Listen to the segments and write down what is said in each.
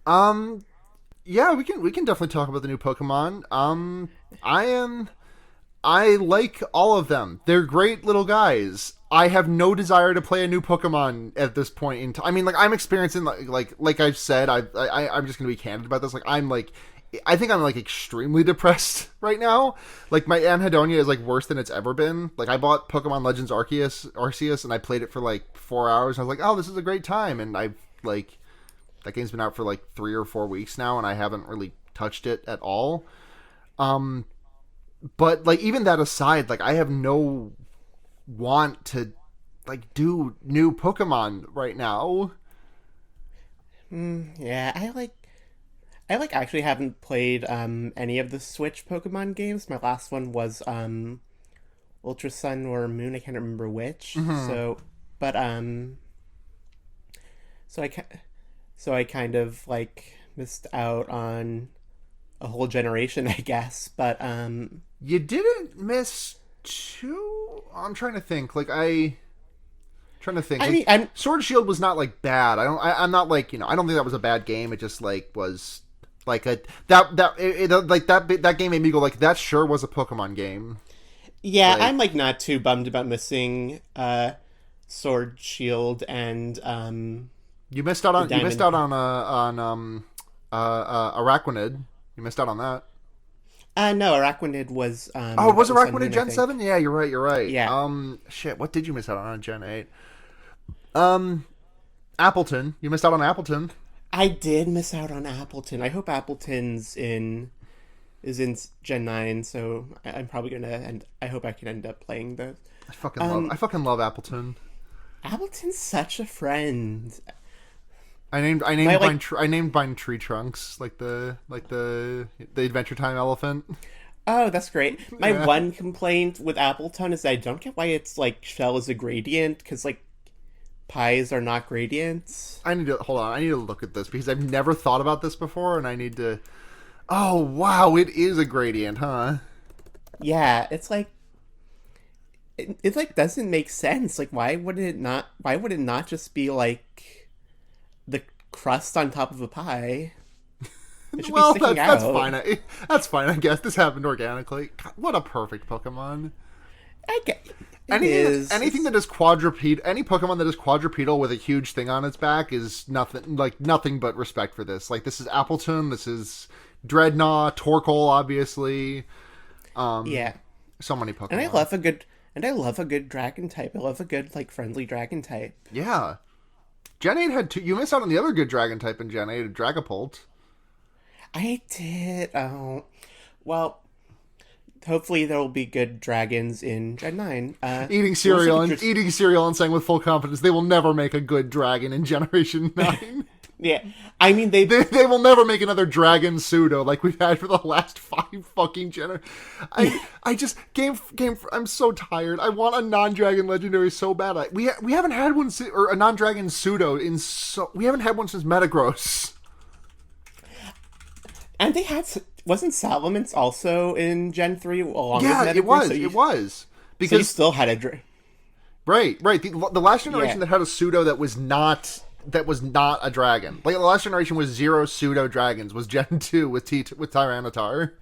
Um, yeah, we can definitely talk about the new Pokemon. I like all of them. They're great little guys. I have no desire to play a new Pokemon at this point in time. I mean, like I'm experiencing like I've said, I'm just gonna be candid about this. I think I'm like extremely depressed right now. Like my anhedonia is like worse than it's ever been. Like I bought Pokemon Legends Arceus and I played it for like 4 hours. I was like, oh, this is a great time, and I've like that game's been out for like 3 or 4 weeks now, and I haven't really touched it at all. Um, but like even that aside, like I have no want to like do new Pokemon right now. Yeah, I like actually haven't played any of the Switch Pokemon games. My last one was Ultra Sun or Moon. I can't remember which. Mm-hmm. But so I kind of like missed out on a whole generation, I guess. But You didn't miss two. I'm trying to think. Trying to think. I Like mean, I'm Sword and Shield was not like bad. I'm not like I don't think that was a bad game. It just like was like a like that game made me go like that sure was a Pokemon game. yeah, Like I'm like not too bummed about missing Sword Shield and the you missed out Diamond. on Araquanid. You missed out on that. No, Araquanid was Oh, that was was Sun Araquanid Moon, I Gen think. 7? Yeah, you're right. You're right. Yeah, Shit. What did you miss out on Gen 8? Um, Appleton. You missed out on Appleton. I did miss out on Appleton. I hope Appleton's in is in Gen 9, so I'm probably gonna and I hope I can end up playing those. I fucking love Appleton. Appleton's such a friend. I named My like I named mine Tree Trunks, like the Adventure Time elephant. Oh, that's great. My Yeah. one complaint with Appleton is I don't get why it's like shell is a gradient because like pies are not gradients. I need to hold on. I need to look at this because I've never thought about this before, and I need to. Oh wow, it is a gradient, huh? Yeah, it's like it like doesn't make sense. Like why would it not just be like the crust on top of a pie? It should be Well, sticking that's out. fine. That's fine. I guess this happened organically. God, what a perfect Pokemon. I get it is. Anything It's that is quadrupedal, any Pokemon that is quadrupedal with a huge thing on its back is nothing but respect for this. Like this is Appleton, this is Dreadnought, Torkoal, obviously. Um, yeah. so many And Pokemon. I love a good dragon type. I love a good like friendly dragon type. Yeah, Gen 8 had two. You missed out on the other good Dragon type in Gen 8, Dragapult. I did. Oh, well. Hopefully there will be good dragons in Gen 9. Eating cereal and saying with full confidence they will never make a good dragon in Generation 9. Yeah, I mean they. They will never make another dragon pseudo like we've had for the last 5 fucking. I just game. I'm so tired. I want a non-dragon legendary so bad. We haven't had one or a non-dragon pseudo in so we haven't had one since Metagross. And they had wasn't Salamence also in Gen 3 along with Yeah, it Metagross? was. It was So you because still had right. The last generation yeah. that had a pseudo that was not a dragon. Like the last generation was zero pseudo dragons. Was Gen 2 with Tyranitar.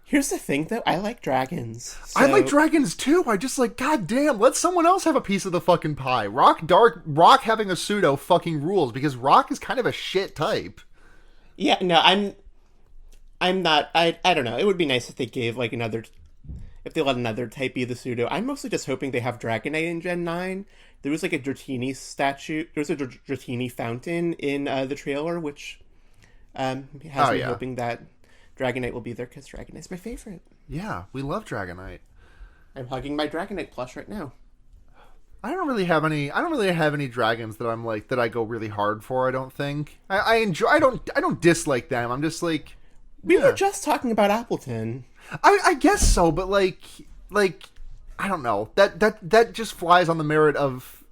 Here's the thing though, I like dragons. I like So dragons too. I just like, god damn, let someone else have a piece of the fucking pie. Rock having a pseudo fucking rules because Rock is kind of a shit type. yeah, no, I'm not I don't know. It would be nice if they gave like another if they let another type be the pseudo. I'm mostly just hoping they have Dragonite in Gen 9. There was like a Dratini statue. There was a Dratini fountain in the trailer, which has Oh me yeah. hoping that Dragonite will be there because Dragonite's my favorite. Yeah, we love Dragonite. I'm hugging my Dragonite plush right now. I don't really have any dragons that I'm like that I go really hard for, I don't think. I enjoy I don't dislike them. I'm just like We were yeah. just talking about Appleton. I guess so, but like I don't know. That just flies on the merit of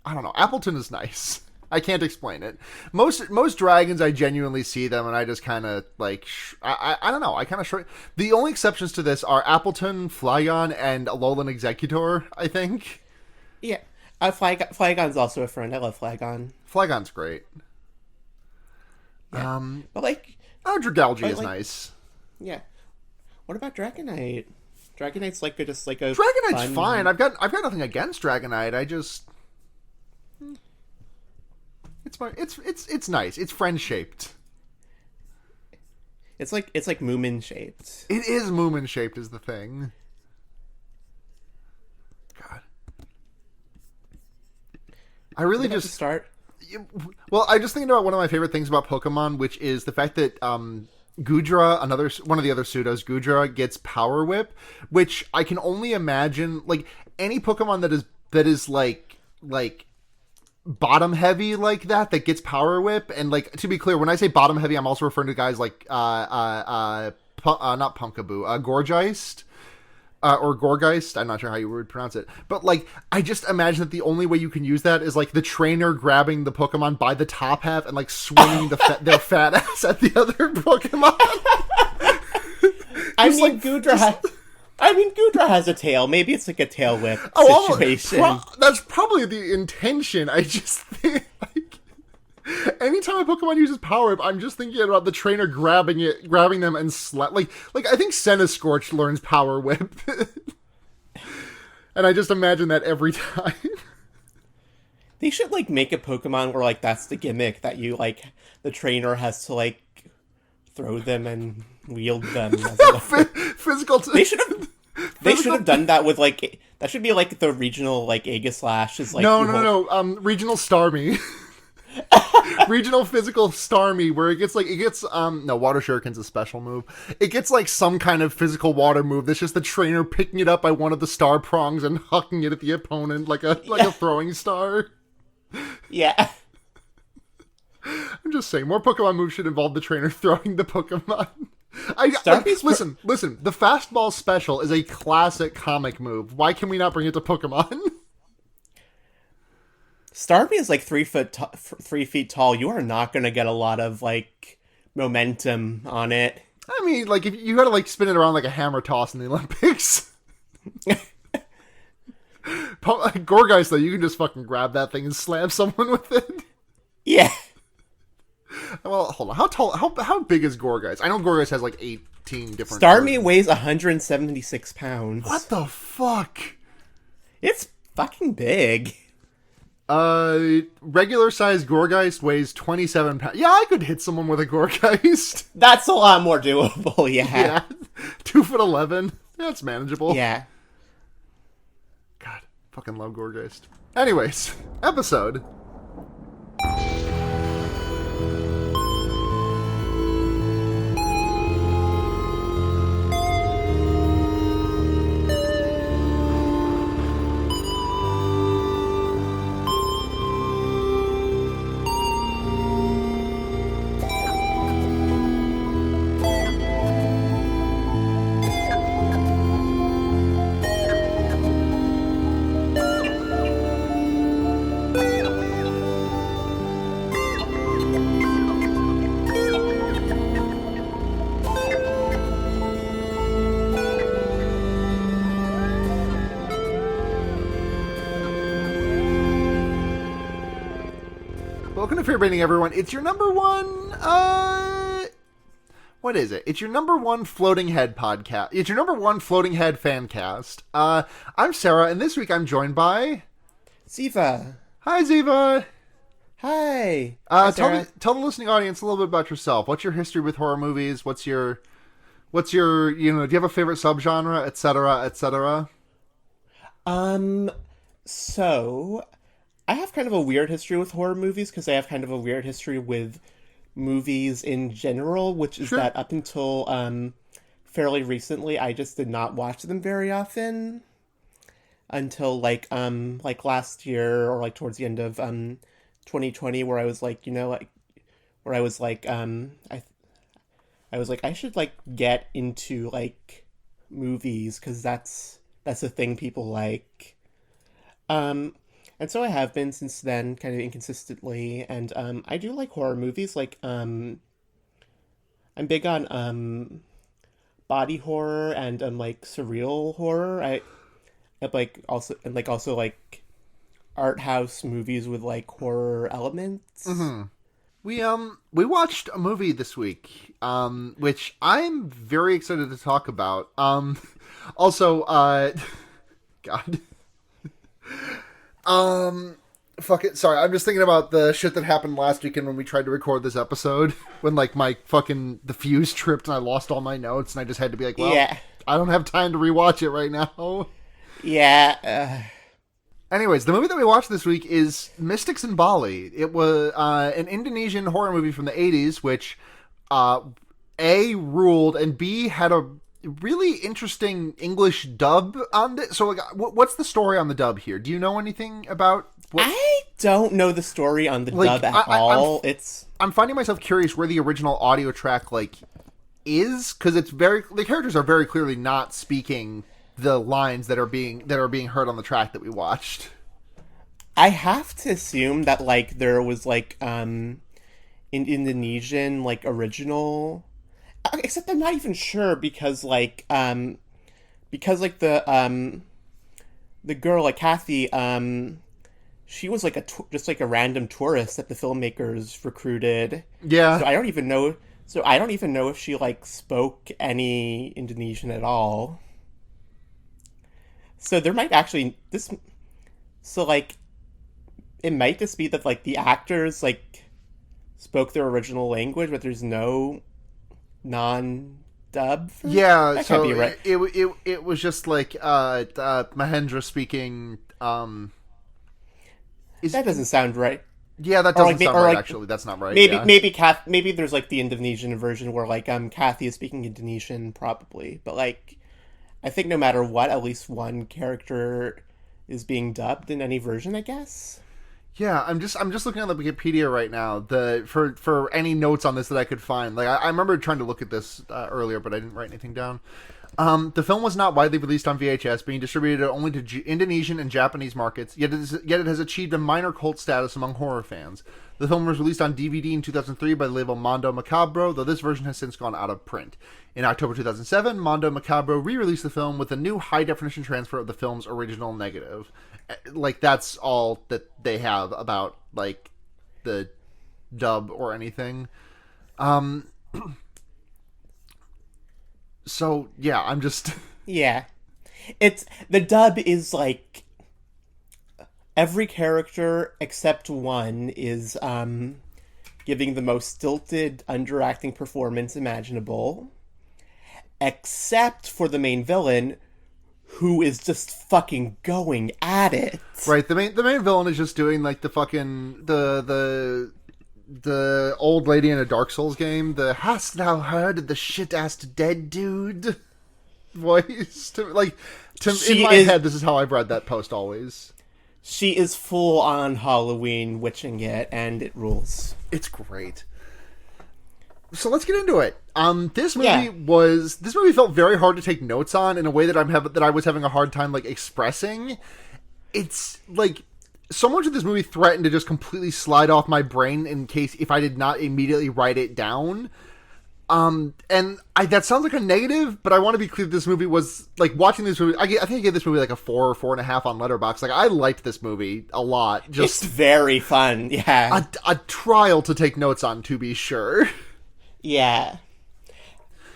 I don't know. Appleton is nice. I can't explain it. Most dragons, I genuinely see them, and I just kind of like I don't know. I kind of shrug. The only exceptions to this are Appleton, Flygon, and Alolan Executor. I think Yeah. Flygon's also a friend. I love Flygon. Flygon's great. Yeah. But like, Oh, Dragalge is like, nice. yeah. What about Dragonite? Dragonite's like just like a Dragonite's fun... fine. I've got nothing against Dragonite. I just it's nice. It's friend shaped. It's like Moomin shaped. It is Moomin shaped is the thing. God. I really just start. Well, I just thinking about one of my favorite things about Pokemon, which is the fact that Goodra, one of the other pseudos, Goodra, gets Power Whip, which I can only imagine, like, any Pokemon that is like bottom heavy like that gets Power Whip, and, like, to be clear, when I say bottom heavy, I'm also referring to guys like not Pumpkaboo, Gorgeist. Or Gorgeist, I'm not sure how you would pronounce it. But, like, I just imagine that the only way you can use that is, like, the trainer grabbing the Pokemon by the top half and, like, swinging their fat ass at the other Pokemon. Goodra has a tail. Maybe it's like a tail whip situation. That's probably the intention. I just think, like, anytime a Pokemon uses Power Whip, I'm just thinking about the trainer grabbing them and like I think Centiskorch learns Power Whip, and I just imagine that every time. They should like make a Pokemon where like that's the gimmick, that you like the trainer has to like throw them and wield them. Physical. They should have done that with like that should be like the regional like Aegislash is like no regional Starmie. Regional physical Starmie, where it gets no, Water Shuriken's a special move. It gets like some kind of physical water move that's just the trainer picking it up by one of the star prongs and hucking it at the opponent like a throwing star. Yeah. I'm just saying, more Pokemon moves should involve the trainer throwing the Pokemon. Listen, the fastball special is a classic comic move. Why can we not bring it to Pokemon? Starmie is like 3 feet tall. You are not going to get a lot of like momentum on it. I mean, like, if you gotta like spin it around like a hammer toss in the Olympics. Gorgeist, though, you can just fucking grab that thing and slam someone with it. Yeah. Well, hold on. How big is Gorgeist? I know Gorgeist has like 18 different... Starmie weighs 176 pounds. What the fuck? It's fucking big. Regular size Gorgeist weighs 27 pounds. Yeah, I could hit someone with a Gorgeist. That's a lot more doable, yeah. Yeah. 2'11". Yeah, it's manageable. Yeah. God, fucking love Gorgeist. Anyways, episode. Welcome to Fair Baiting, everyone. It's your number one, what is it? It's your number one floating head podcast. It's your number one floating head fan cast. I'm Sarah, and this week I'm joined by... Ziva. Hi, Ziva. Hi. Hi, tell the listening audience a little bit about yourself. What's your history with horror movies? What's your, do you have a favorite subgenre, etc., etc.? So... I have kind of a weird history with horror movies because I have kind of a weird history with movies in general, which is that up until fairly recently, I just did not watch them very often until like last year or like towards the end of 2020, where I was like, I was like I should like get into like movies because that's a thing people like. And so I have been since then, kind of inconsistently, and I do like horror movies. Like I'm big on body horror and like surreal horror. I like also like art house movies with like horror elements. Mm-hmm. we watched a movie this week, which I'm very excited to talk about. Also, God, fuck it. Sorry, I'm just thinking about the shit that happened last weekend when we tried to record this episode. When like my fucking the fuse tripped and I lost all my notes, and I just had to be like, well, Yeah. I don't have time to rewatch it right now. Yeah. Anyways, the movie that we watched this week is Mystics in Bali. It was an Indonesian horror movie from the 80s, which A, ruled, and B, had a really interesting English dub on it. So, like, what's the story on the dub here? Do you know anything about what... I don't know the story on the dub at all. I'm finding myself curious where the original audio track, like, is, because the characters are very clearly not speaking the lines that are being heard on the track that we watched. I have to assume that like there was like in Indonesian like original, except I'm not even sure because like the girl like Kathy she was like just like a random tourist that the filmmakers recruited. Yeah. So I don't even know. So I don't even know if she like spoke any Indonesian at all. So there might actually like it might just be that like the actors like spoke their original language, but there's no non-dub. Yeah, that so can't be right. it was just like Mahendra speaking. That doesn't sound right. Yeah, that doesn't sound right. Actually, that's not right. Maybe there's like the Indonesian version where like Kathy is speaking Indonesian probably, but like. I think no matter what, at least one character is being dubbed in any version, I guess. Yeah, I'm just looking at the Wikipedia right now. For any notes on this that I could find. Like I remember trying to look at this earlier, but I didn't write anything down. The film was not widely released on VHS, being distributed only to Indonesian and Japanese markets. Yet it has achieved a minor cult status among horror fans. The film was released on DVD in 2003 by the label Mondo Macabro, though this version has since gone out of print. In October 2007, Mondo Macabro re-released the film with a new high-definition transfer of the film's original negative. Like, that's all that they have about, like, the dub or anything. So, yeah, I'm just... Yeah. The dub is, like... Every character except one is giving the most stilted, underacting performance imaginable. Except for the main villain, who is just fucking going at it. Right, the main villain is just doing like the fucking the old lady in a Dark Souls game, the "Hast thou heard of the shit-assed dead dude" voice. In my head, this is how I've read that post always. She is full on Halloween witching it, and it rules. It's great. So let's get into it. This movie felt very hard to take notes on in a way that I was having a hard time like expressing. It's like so much of this movie threatened to just completely slide off my brain if I did not immediately write it down. That sounds like a negative, but I want to be clear. This movie was like watching this movie. I think I gave this movie like a 4 or 4.5 on Letterboxd. Like I liked this movie a lot. It's very fun. Yeah, a trial to take notes on, to be sure. Yeah.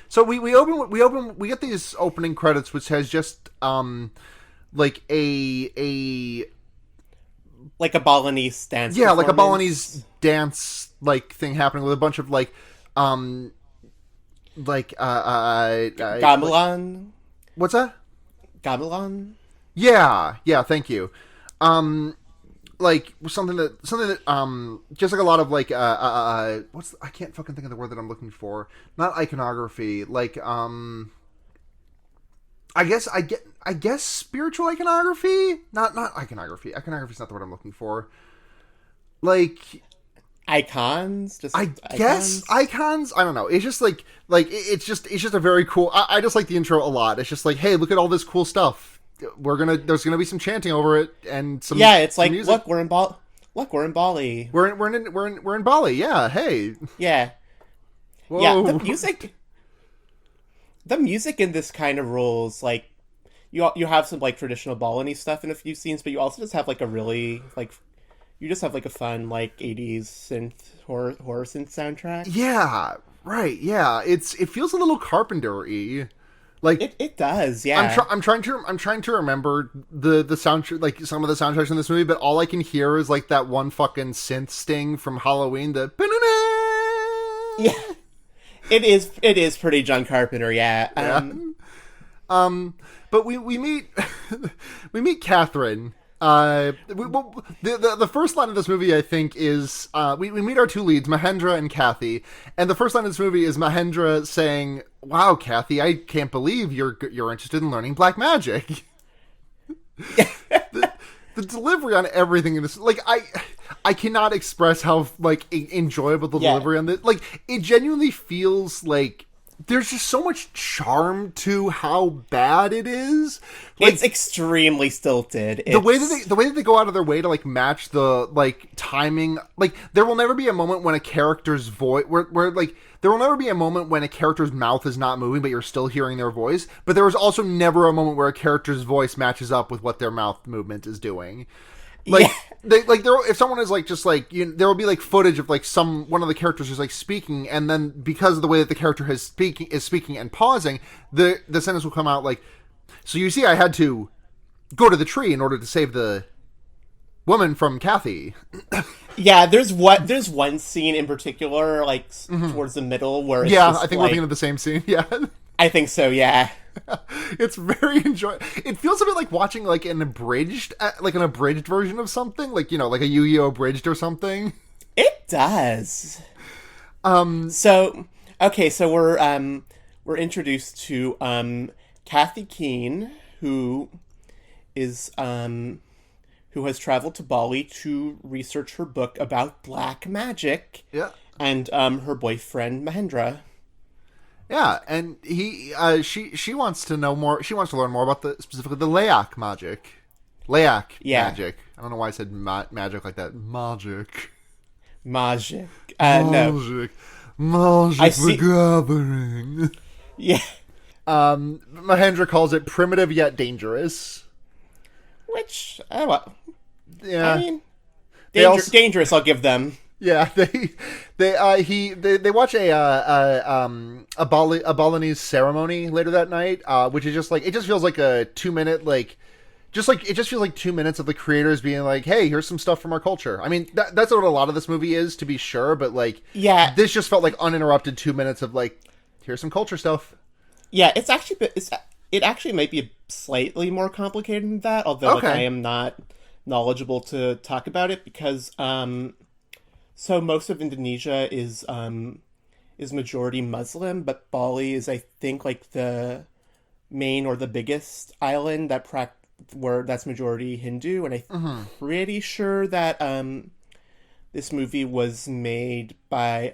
So we get these opening credits, which has just like a like a Balinese dance. Yeah, like a Balinese dance like thing happening with a bunch of like gamelan. What's that? Gamelan. Yeah, thank you. Like something that just like a lot of like I can't fucking think of the word that I'm looking for. Not iconography, like I guess spiritual iconography? Not iconography. Iconography is not the word I'm looking for. Like icons, just guess icons. I don't know. It's just like it's just a very cool. I just like the intro a lot. It's just like, hey, look at all this cool stuff. There's gonna be some chanting over it and some. Yeah, it's like, music. look, we're in Bali. We're in Bali. Yeah. Hey. Yeah. Whoa. Yeah. The music in this kind of rules. Like, you have some like traditional Balinese stuff in a few scenes, but you also just have like a really like you just have like a fun like 80s synth horror synth soundtrack. Yeah, right. Yeah, it feels a little Carpenter-y. Like It does, yeah. I'm trying to remember the soundtrack, like some of the soundtracks in this movie, but all I can hear is like that one fucking synth sting from Halloween. The Yeah. It is pretty John Carpenter, yeah. But we meet we meet Catherine. The first line of this movie, I think, is we meet our two leads, Mahendra and Kathy, and the first line of this movie is Mahendra saying, "Wow, Kathy, I can't believe you're interested in learning black magic." The delivery on everything in this, like, I cannot express how like enjoyable the delivery on this. Like, it genuinely feels like there's just so much charm to how bad it is. Like, it's extremely stilted. the way that they go out of their way to like match the like timing. Like, there will never be a moment when a character's voice where like there will never be a moment when a character's mouth is not moving but you're still hearing their voice. But there was also never a moment where a character's voice matches up with what their mouth movement is doing. Like, if someone is like just like there will be like footage of like one of the characters is like speaking, and then because of the way that the character is speaking and pausing, the sentence will come out like, "So you see, I had to go to the tree in order to save the woman from Kathy." Yeah, there's one scene in particular, like towards the middle, where it's I just, think we're thinking of the same scene. Yeah, I think so. Yeah. It's very enjoyable. It feels a bit like watching like an abridged version of something, like, like a Yu-Gi-Oh! Abridged or something. It does. So we're introduced to Kathy Keene, who is who has traveled to Bali to research her book about black magic. Yeah. And her boyfriend Mahendra. Yeah, and she wants to know more. She wants to learn more about specifically the Layak magic. Magic. I don't know why I said magic like that. Magic. No. Magic the Gathering. Yeah. Mahendra calls it primitive yet dangerous. Which, well, yeah. I mean, dangerous. I'll give them. Yeah, they watch a Balinese ceremony later that night, which is just like, it just feels like a 2-minute it just feels like 2 minutes of the creators being like, "Hey, here's some stuff from our culture." I mean, that's what a lot of this movie is, to be sure, but like, yeah, this just felt like uninterrupted 2 minutes of like, here's some culture stuff. Yeah, it actually might be slightly more complicated than that, although like, I am not knowledgeable to talk about it because so most of Indonesia is majority Muslim, but Bali is, I think, like the main or the biggest island where that's majority Hindu, and I'm pretty sure that this movie was made by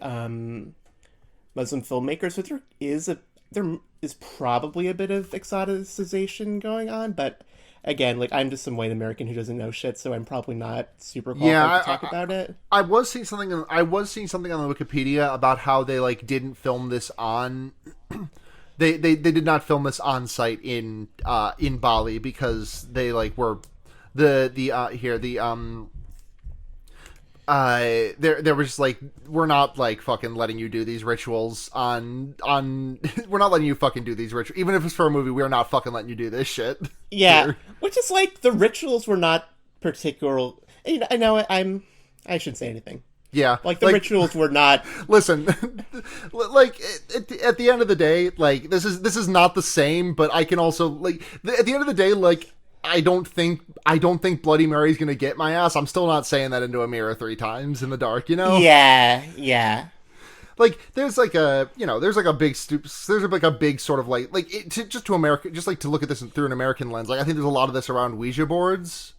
Muslim filmmakers, so there is probably a bit of exoticization going on, but again, like, I'm just some white American who doesn't know shit, so I'm probably not super qualified to talk about it. I was seeing something on the Wikipedia about how they like didn't film this on. They did not film this on site in Bali because they like were there was like, we're not like fucking letting you do these rituals on we're not letting you fucking do these rituals, even if it's for a movie. We're not fucking letting you do this shit. Yeah, here. Which is like, the rituals were not particular. I know I shouldn't say anything. Yeah, like the rituals were not. Listen, like at the end of the day, like this is not the same, but I can also like at the end of the day, like, I don't think Bloody Mary's gonna get my ass. I'm still not saying that into a mirror 3 times in the dark, Yeah. Like, there's like a, there's like a big sort of like just to America, just like to look at this through an American lens. Like, I think there's a lot of this around Ouija boards.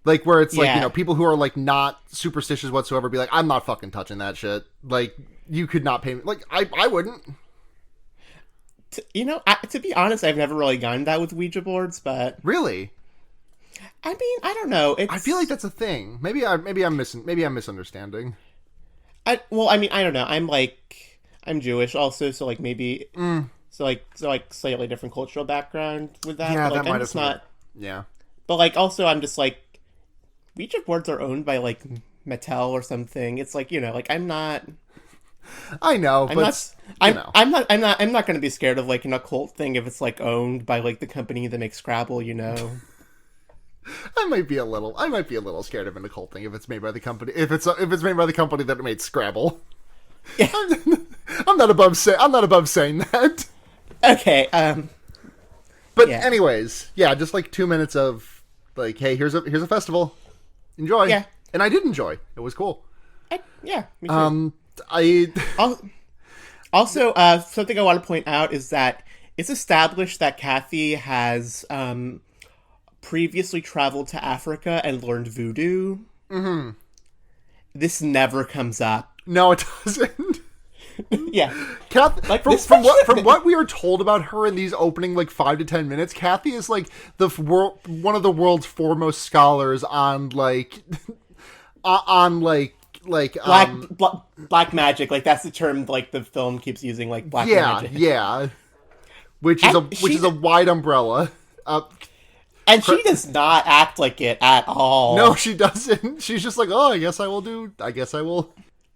Like, where it's like, people who are like not superstitious whatsoever be like, "I'm not fucking touching that shit. Like, you could not pay me." Like, I wouldn't. To be honest, I've never really gone that with Ouija boards, but really, I mean, I don't know. I feel like that's a thing. Maybe I'm misunderstanding. I mean, I don't know. I'm Jewish also, so like maybe so slightly different cultural background with that. Yeah, but, like, that might I'm just not. Yeah, But like, also, I'm just like, Ouija boards are owned by like Mattel or something. It's like, like I'm not. I know, I'm but not. I'm not going to be scared of like an occult thing if it's like owned by like the company that makes Scrabble. I might be a little scared of an occult thing if it's made by the company. If it's made by the company that made Scrabble. Yeah. I'm not above saying that. Okay. But Yeah. anyways, yeah, just like 2 minutes of like, hey, here's a festival, enjoy. Yeah. And I did enjoy. It was cool. Yeah. Me too. I Also, something I want to point out is that it's established that Kathy has previously traveled to Africa and learned voodoo. Mm-hmm. This never comes up. No, it doesn't. Yeah. Kathy, Like, from what we are told about her in these opening like 5 to 10 minutes, Kathy is like one of the world's foremost scholars on like black magic. Like that's the term like the film keeps using, like black magic. Yeah. Which is a wide umbrella. And she does not act like it at all. No, she doesn't. She's just like, oh, I guess I will.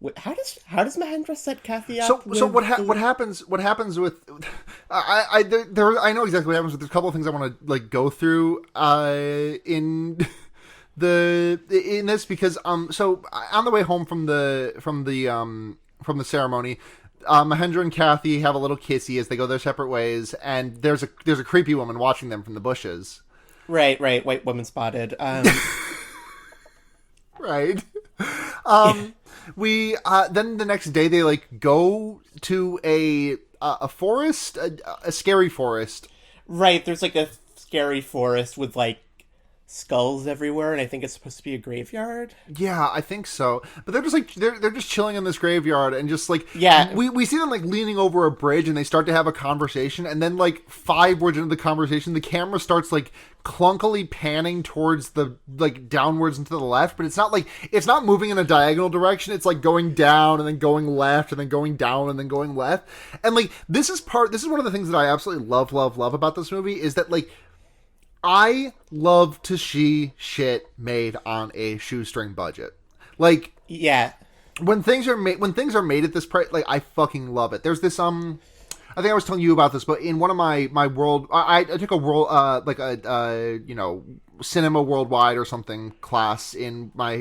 Wait, how does Mahendra set Kathy up? So what happens with I know exactly what happens, but there's a couple of things I want to like go through in this because so on the way home from the ceremony, Mahendra and Kathy have a little kissy as they go their separate ways, and there's a creepy woman watching them from the bushes. Right, white woman spotted. Right. We then the next day they like go to a forest, a scary forest. Right, there's like a scary forest with like skulls everywhere, and I think it's supposed to be a graveyard. Yeah, I think so. But they're just like they're just chilling in this graveyard, and just like we see them like leaning over a bridge, and they start to have a conversation, and then like 5 words into the conversation, the camera starts like clunkily panning towards the like downwards and to the left, but it's not moving in a diagonal direction. It's like going down and then going left and then going down and then going left. And like this is one of the things that I absolutely love about this movie is that like I love to see shit made on a shoestring budget. Like, yeah, when things are made at this price, like I fucking love it. There's this I think I was telling you about this, but in one of my world, I took a world like a cinema worldwide or something class in my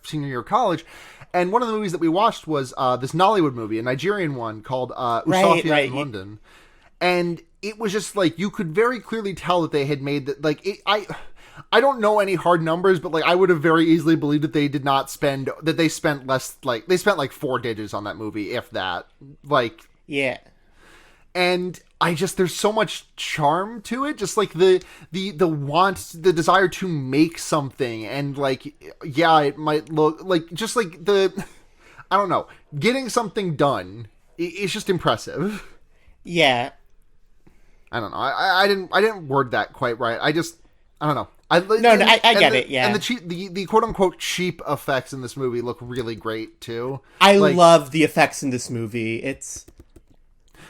senior year of college, and one of the movies that we watched was this Nollywood movie, a Nigerian one called Usofia in London, and it was just like you could very clearly tell that they had made that like I don't know any hard numbers, but like I would have very easily believed that they spent less, like they spent like 4 digits on that movie, if that. Like, yeah. And there's so much charm to it, just like the desire to make something, and like, yeah, it might look like just like I don't know, getting something done is just impressive. Yeah. I don't know. I didn't word that quite right. I don't know. I get it. Yeah, and the quote unquote cheap effects in this movie look really great too. I love the effects in this movie. It's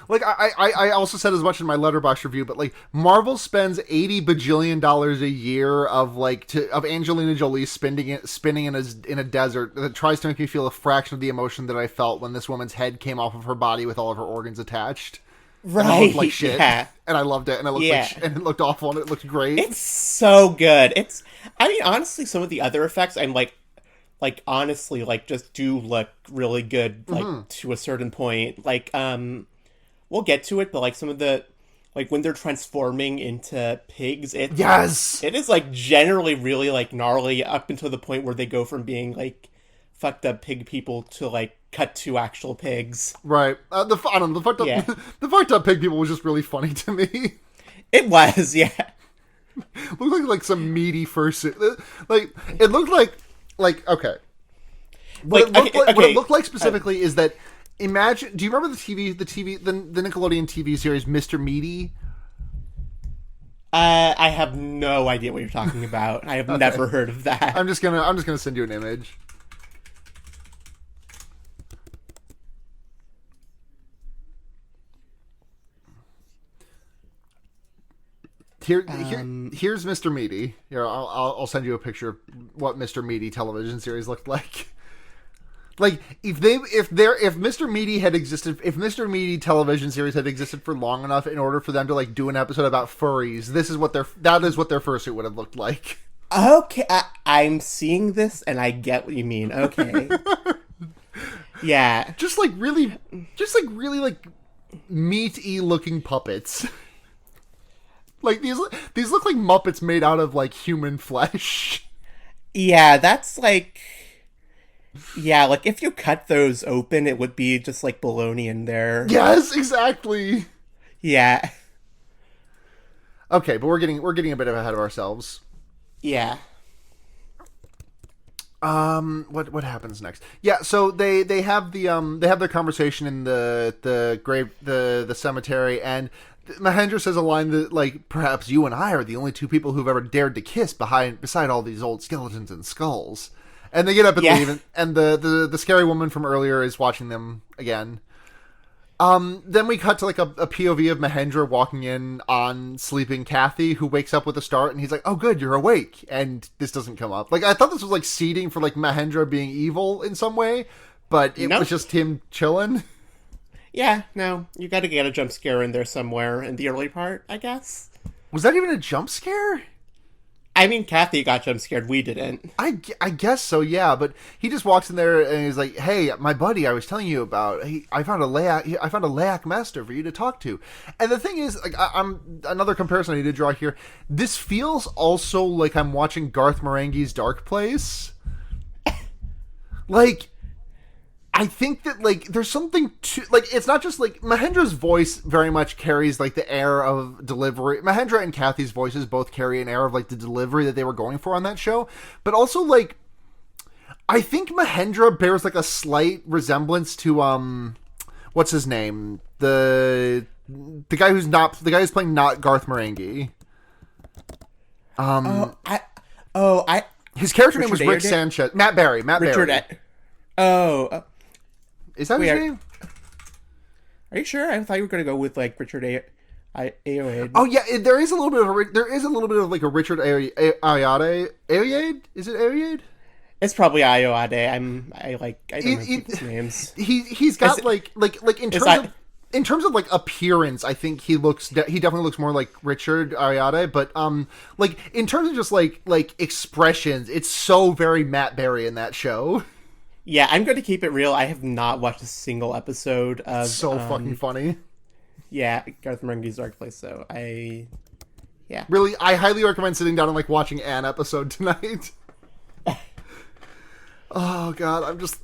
like I also said as much in my Letterboxd review, but like Marvel spends $80 bajillion a year of Angelina Jolie spinning in a desert that tries to make me feel a fraction of the emotion that I felt when this woman's head came off of her body with all of her organs attached. Right, and it looked like shit. Yeah. And I loved it, and and it looked awful, and it looked great. It's so good. I mean, honestly, some of the other effects, I'm like honestly, like just do look really good, like to a certain point. Like, we'll get to it, but like some of the, like when they're transforming into pigs, it is like generally really like gnarly up until the point where they go from being like fucked up pig people to like cut to actual pigs. Right. The fucked up pig people was just really funny to me. It was, yeah. Looked like some meaty fursuit. Like it looked like okay. What it looked like specifically is that imagine. Do you remember the Nickelodeon TV series Mr. Meaty? I have no idea what you're talking about. I have never heard of that. I'm just gonna send you an image. Here's Mr. Meaty. Here, I'll send you a picture what Mr. Meaty television series looked like. Like if Mr. Meaty had existed, if Mr. Meaty television series had existed for long enough in order for them to like do an episode about furries, that is what their fursuit would have looked like. Okay, I'm seeing this and I get what you mean. Okay. Yeah. Just like really like meaty looking puppets. Like these look like Muppets made out of like human flesh. Yeah, that's like... Yeah, like if you cut those open, it would be just like bologna in there. Yes, exactly. Yeah. Okay, but we're getting a bit ahead of ourselves. Yeah. What happens next? Yeah, so they have their conversation in the cemetery, and Mahendra says a line that like, perhaps you and I are the only two people who've ever dared to kiss beside all these old skeletons and skulls. And they get up and leave, and the scary woman from earlier is watching them again. Then we cut to like a POV of Mahendra walking in on sleeping Kathy, who wakes up with a start, and he's like, "Oh, good, you're awake." And this doesn't come up. Like I thought this was like seeding for like Mahendra being evil in some way, but it was just him chilling. Yeah, no, you got to get a jump scare in there somewhere in the early part, I guess. Was that even a jump scare? I mean, Kathy got jump scared. We didn't. I guess so, yeah. But he just walks in there and he's like, "Hey, my buddy, I was telling you about. I found a Layak master for you to talk to." And the thing is, like, I'm another comparison I need to draw here. This feels also like I'm watching Garth Marenghi's Dark Place. Like, I think that, like, there's something to, like, it's not just, like, Mahendra's voice very much carries, like, the air of delivery. Mahendra and Kathy's voices both carry an air of, like, the delivery that they were going for on that show. But also, like, I think Mahendra bears, like, a slight resemblance to, what's his name? The guy who's playing not Garth Marenghi. His character name was Rick Sanchez. Matt Berry. Is that his name? Are you sure? I thought you were going to go with like Richard Ayoade. Oh yeah, there is a little bit of like a Richard Ayoade. Ayoade? Is it Ayoade? It's probably Ayoade. I don't know people's names. He's got in terms of like appearance, I think he definitely looks more like Richard Ayoade, but like in terms of just like expressions, it's so very Matt Berry in that show. Yeah, I'm going to keep it real. I have not watched a single episode of... So fucking funny. Yeah, Garth Marenghi's Dark Place, so yeah. Really, I highly recommend sitting down and, like, watching an episode tonight. Oh, God, I'm just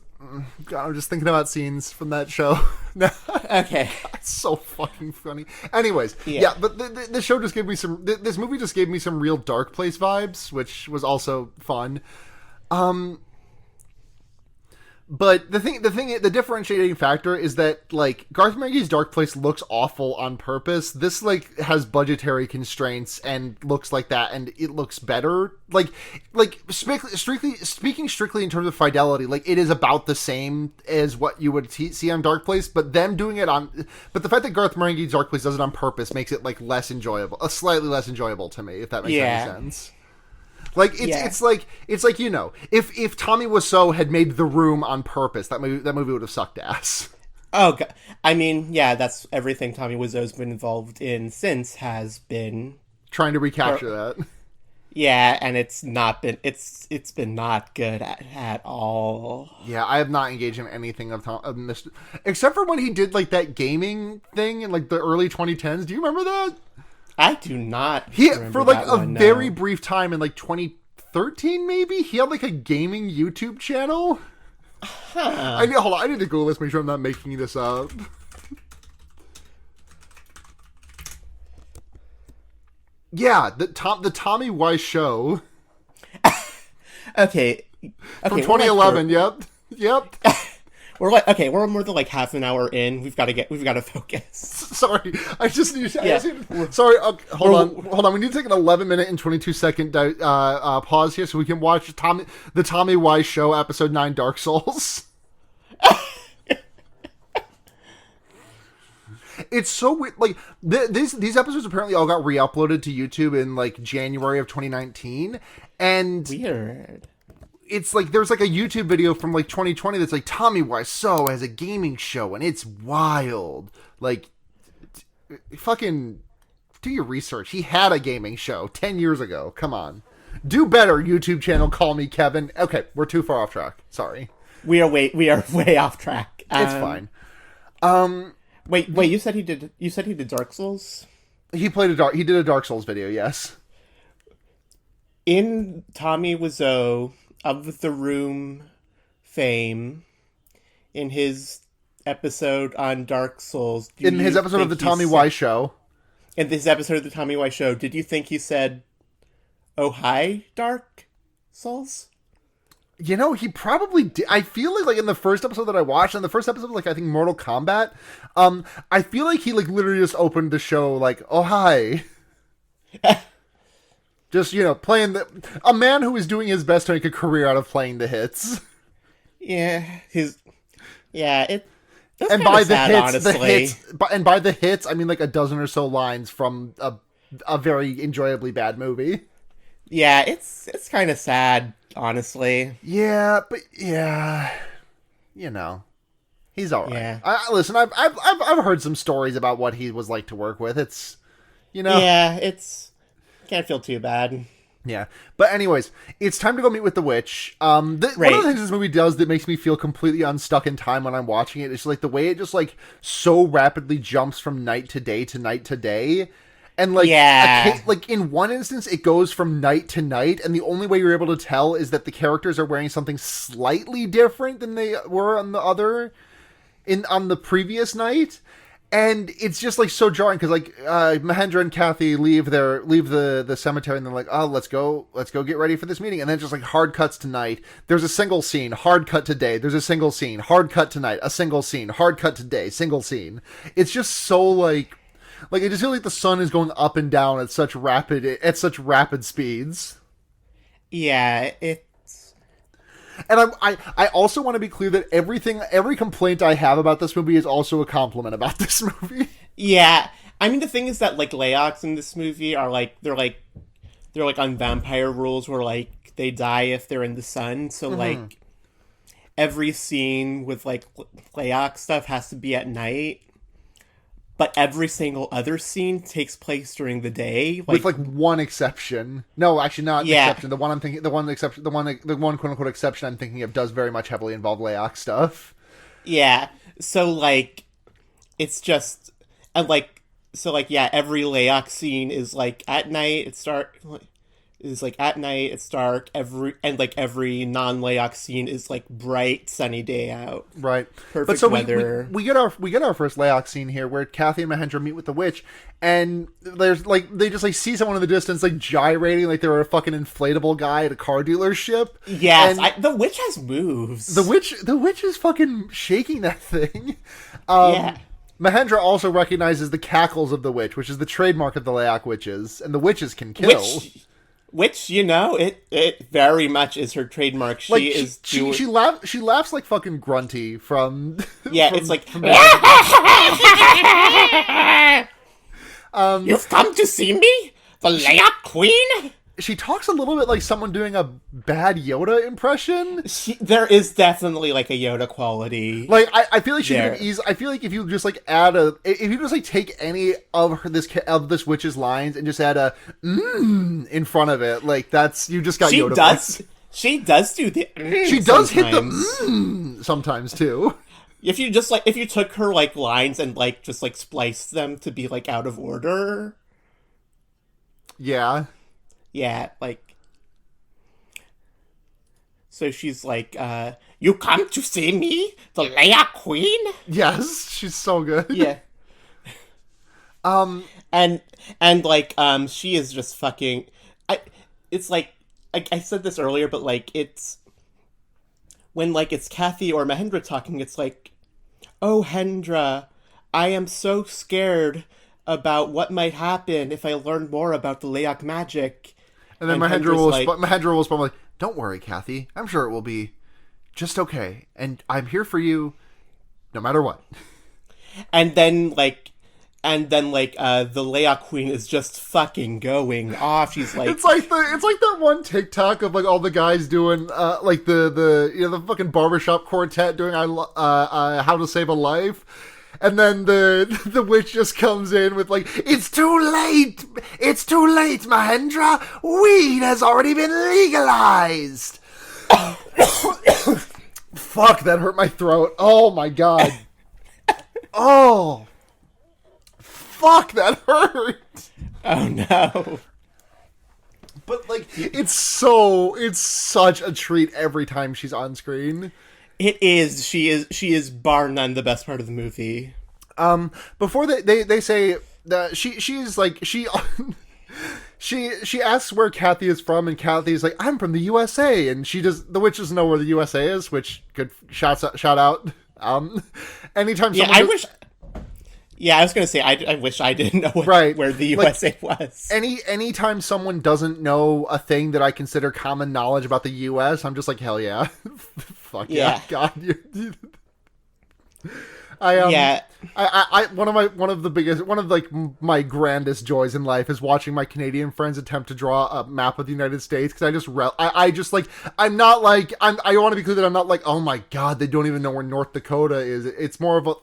thinking about scenes from that show. Okay. It's so fucking funny. Anyways, yeah, but the show just gave me some... This movie just gave me some real Dark Place vibes, which was also fun. But the differentiating factor is that, like, Garth Marenghi's Dark Place looks awful on purpose. This, like, has budgetary constraints and looks like that, and it looks better. Speaking strictly in terms of fidelity, like, it is about the same as what you would see on Dark Place, but them doing it but the fact that Garth Marenghi's Dark Place does it on purpose makes it, like, slightly less enjoyable to me, if that makes any sense. Like it's like you know, if Tommy Wiseau had made The Room on purpose, that movie would have sucked ass. Oh, God. I mean, yeah, that's everything Tommy Wiseau's been involved in since has been trying to recapture that. Yeah, and it's been not good at all. Yeah, I have not engaged in anything of Mr. Except for when he did like that gaming thing in like the early 2010s. Do you remember that? I do not. For like very brief time in like 2013, maybe he had like a gaming YouTube channel. Huh. Hold on, I need to Google this. Make sure I'm not making this up. Yeah, the Tommy Weiss show. Okay. From 2011. Yep. We're more than like half an hour in. We've got to focus. Sorry, I just need to. Sorry, hold on. We need to take an 11-minute and 22-second pause here so we can watch the Tommy Weiss Show episode 9, Dark Souls. It's so weird. Like these episodes apparently all got re-uploaded to YouTube in like January of 2019, and weird. it's like there's like a YouTube video from like 2020 that's like Tommy Wiseau has a gaming show and it's wild. Like, fucking do your research. He had a gaming show 10 years ago. Come on, do better. YouTube channel. Call me Kevin. Okay, we're too far off track. Sorry. We are way off track. It's fine. Wait. You said he did. You said he did Dark Souls. He did a Dark Souls video. Yes. In Tommy Wiseau of The Room fame, in his episode on Dark Souls, in his episode of the Tommy Y Show. In this episode of the Tommy Y Show, did you think he said, "Oh hi, Dark Souls"? You know, he probably did. I feel like in the first episode that I watched, in the first episode of, like, I think Mortal Kombat, I feel like he, like, literally just opened the show, like, "Oh, hi." Just, you know, playing a man who is doing his best to make a career out of playing the hits. Yeah, that's and by sad, honestly. And by the hits, I mean, like, a dozen or so lines from a very enjoyably bad movie. Yeah, it's kind of sad, honestly. Yeah, but yeah, you know, he's all right. Yeah. Listen, I've heard some stories about what he was like to work with. It's, you know, yeah, can't feel too bad. Yeah, but anyways, it's time to go meet with the witch. One of the things this movie does that makes me feel completely unstuck in time when I'm watching it is like the way it just like so rapidly jumps from night to day to night to day. And, like, like, in one instance, it goes from night to night, and the only way you're able to tell is that the characters are wearing something slightly different than they were on the previous night. And it's just, like, so jarring, because, like, Mahendra and Kathy leave the cemetery, and they're like, oh, let's go get ready for this meeting. And then just, like, hard cuts to night. There's a single scene, hard cut to day. There's a single scene, hard cut to night. A single scene, hard cut to day, single scene. It's just so, like, I just feel like the sun is going up and down at such rapid speeds. Yeah, it's... And I also want to be clear that every complaint I have about this movie is also a compliment about this movie. Yeah. I mean, the thing is that, like, Leox in this movie are, like, they're on vampire rules where, like, they die if they're in the sun. So, like, every scene with, like, Leox stuff has to be at night. But every single other scene takes place during the day, with like one exception. No, actually not an exception. The one quote unquote exception I'm thinking of does very much heavily involve Leox stuff. Yeah. So like, it's just every Leox scene is like at night. It's dark. Is like at night. It's dark. Every non-Leox scene is like bright, sunny day out. Right. Perfect weather. We get our first Leox scene here where Kathy and Mahendra meet with the witch, and there's like they just like see someone in the distance like gyrating like they're a fucking inflatable guy at a car dealership. Yes, the witch has moves. The witch is fucking shaking that thing. Yeah. Mahendra also recognizes the cackles of the witch, which is the trademark of the Leoc witches, and the witches can kill. Which, you know, it very much is her trademark. She laughs like fucking Grunty from... Yeah, it's like... You've come to see me? The Leia Queen? She talks a little bit like someone doing a bad Yoda impression. There is definitely like a Yoda quality. Like I feel like she could I feel like if you just like if you just like take any of this witch's lines and just add a in front of it, like that's you just got Yoda vibes. She does do the she does hit the sometimes too. If you took her like lines and like just like spliced them to be like out of order. Yeah. Yeah, like... So she's like, you come to see me? The Leia Queen? Yes, she's so good. Yeah. And like, she is just fucking... It's like... I said this earlier, but like, it's... When like, it's Kathy or Mahendra talking, it's like, oh, Hendra, I am so scared about what might happen if I learn more about the Leoc magic. And then Mahendra will respond like, don't worry, Kathy. I'm sure it will be just okay. And I'm here for you no matter what. And then, like, and then like the Leia Queen is just fucking going off. She's like, It's like that one TikTok of like all the guys doing like the the fucking barbershop quartet doing How to Save a Life. And then the witch just comes in with like, it's too late, Mahendra. Weed has already been legalized. Fuck, that hurt my throat. Oh my god. Oh, fuck, that hurt. oh no. But like, it's such a treat every time she's on screen. It is. She is bar none the best part of the movie. Before they say that she's like she asks where Kathy is from, and Kathy's like, I'm from the USA, and the witch doesn't know where the USA is, which good shout out. Anytime someone I was gonna say I wish I didn't know where the USA was. Anytime someone doesn't know a thing that I consider common knowledge about the US, I'm just like, hell yeah. Fuck yeah. God, one of my grandest joys in life is watching my Canadian friends attempt to draw a map of the United States, because I want to be clear that I'm not like, oh my god, they don't even know where North Dakota is. It's more of a,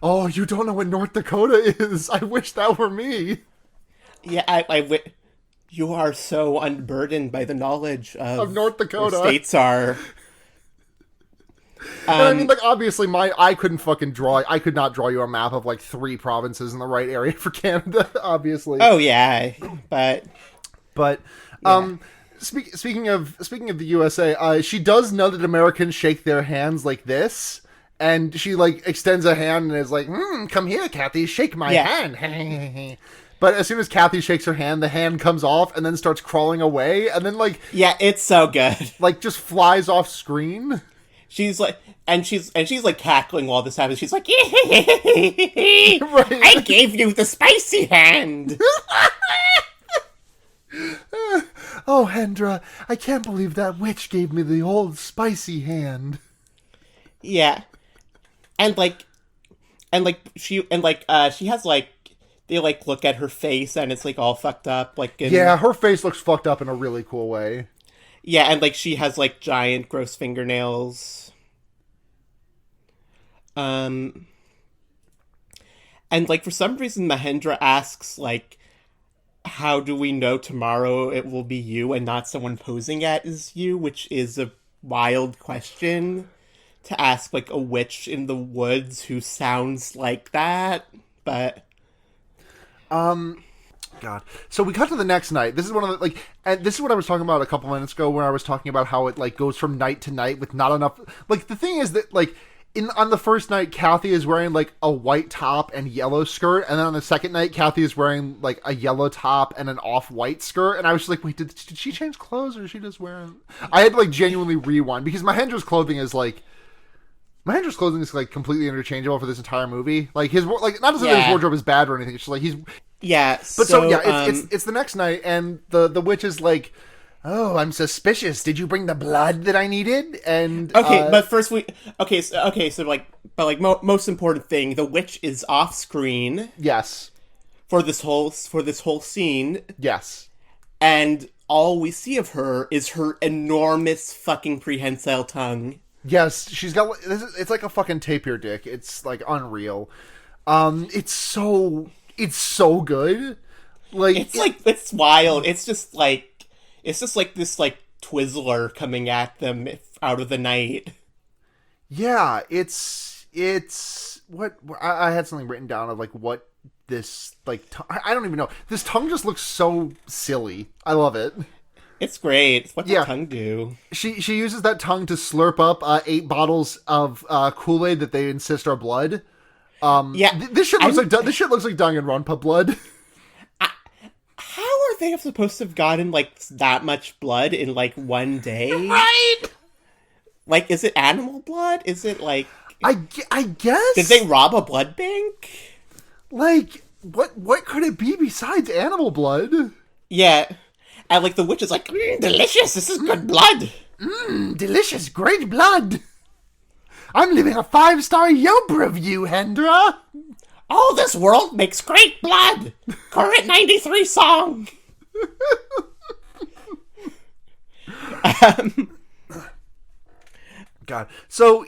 oh, you don't know what North Dakota is. I wish that were me. Yeah, you are so unburdened by the knowledge of North Dakota. Where states are. And I mean, like, obviously, I couldn't fucking draw. I could not draw you a map of like 3 provinces in the right area for Canada. Obviously. Oh yeah, but yeah. Speaking of the USA, she does know that Americans shake their hands like this, and she like extends a hand and is like, "Come here, Kathy, shake my hand." But as soon as Kathy shakes her hand, the hand comes off and then starts crawling away, and then like, yeah, it's so good. Like, just flies off screen. She's like, and she's like cackling while this happens. She's like, right. I gave you the spicy hand. Oh, Hendra, I can't believe that witch gave me the old spicy hand. Yeah, she has like, they like look at her face and it's like all fucked up. Like, yeah, her face looks fucked up in a really cool way. Yeah, and like she has like giant gross fingernails. And like for some reason Mahendra asks like, how do we know tomorrow it will be you and not someone posing as you, which is a wild question to ask like a witch in the woods who sounds like that. But God. So we cut to the next night. This is one of the, like, and this is what I was talking about a couple minutes ago, where I was talking about how it like goes from night to night with not enough. Like, the thing is that like on the first night, Kathy is wearing like a white top and yellow skirt, and then on the second night, Kathy is wearing like a yellow top and an off-white skirt, and I was just like, wait, did she change clothes, or is she just wearing? I had to like genuinely rewind, because Mahendra's clothing is like completely interchangeable for this entire movie. Like his like, not to say that his wardrobe is bad or anything. It's just like he's. Yeah, but so yeah, it's the next night, and the witch is like, "Oh, I'm suspicious. Did you bring the blood that I needed?" And okay, but first most important thing, the witch is off screen. Yes. For this whole scene. Yes. And all we see of her is her enormous fucking prehensile tongue. Yes, she's got. It's like a fucking tapir dick. It's like unreal. It's so good. Like it's wild. It's just like this like Twizzler coming at them out of the night. Yeah, it's what I had something written down of like what this like I don't even know. This tongue just looks so silly. I love it. It's great. What's the tongue do? She uses that tongue to slurp up 8 bottles of Kool-Aid that they insist are blood. This shit looks like Danganronpa blood. How are they supposed to have gotten like that much blood in like one day? Right? Like, is it animal blood? Is it like I guess? Did they rob a blood bank? Like, what could it be besides animal blood? Yeah. And, like, the witch is like, delicious, this is good blood. Delicious, great blood. I'm leaving a 5-star Yelp review, Hendra. "Oh, this world makes great blood. Current 93 song." God. So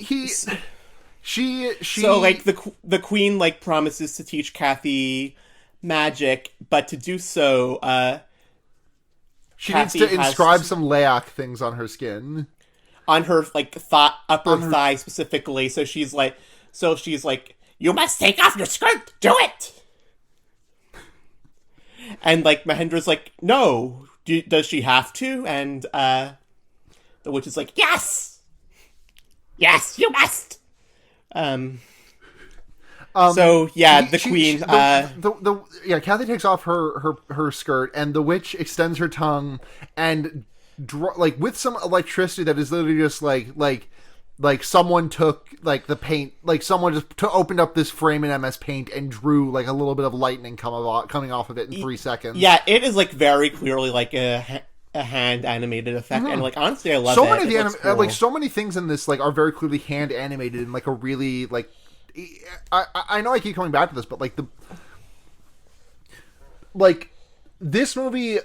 she So like the queen like promises to teach Kathy magic, but to do so, she Kathy needs to has inscribe some Leak things on her skin. on her like upper thigh specifically. So she's like, "You must take off your skirt. Do it." And like Mahendra's like, "No, does she have to?" And the witch is like, "Yes, yes, you must." So yeah, the queen. Kathy takes off her skirt, and the witch extends her tongue and like with some electricity that is literally just like someone took like the paint, like someone just opened up this frame in MS Paint and drew like a little bit of lightning coming off of it in 3 seconds. Yeah, it is like very clearly like a hand animated effect, and like honestly, I love so it. many of cool. like so many things in this like are very clearly hand animated in like a really like. I know I keep coming back to this, but this movie, and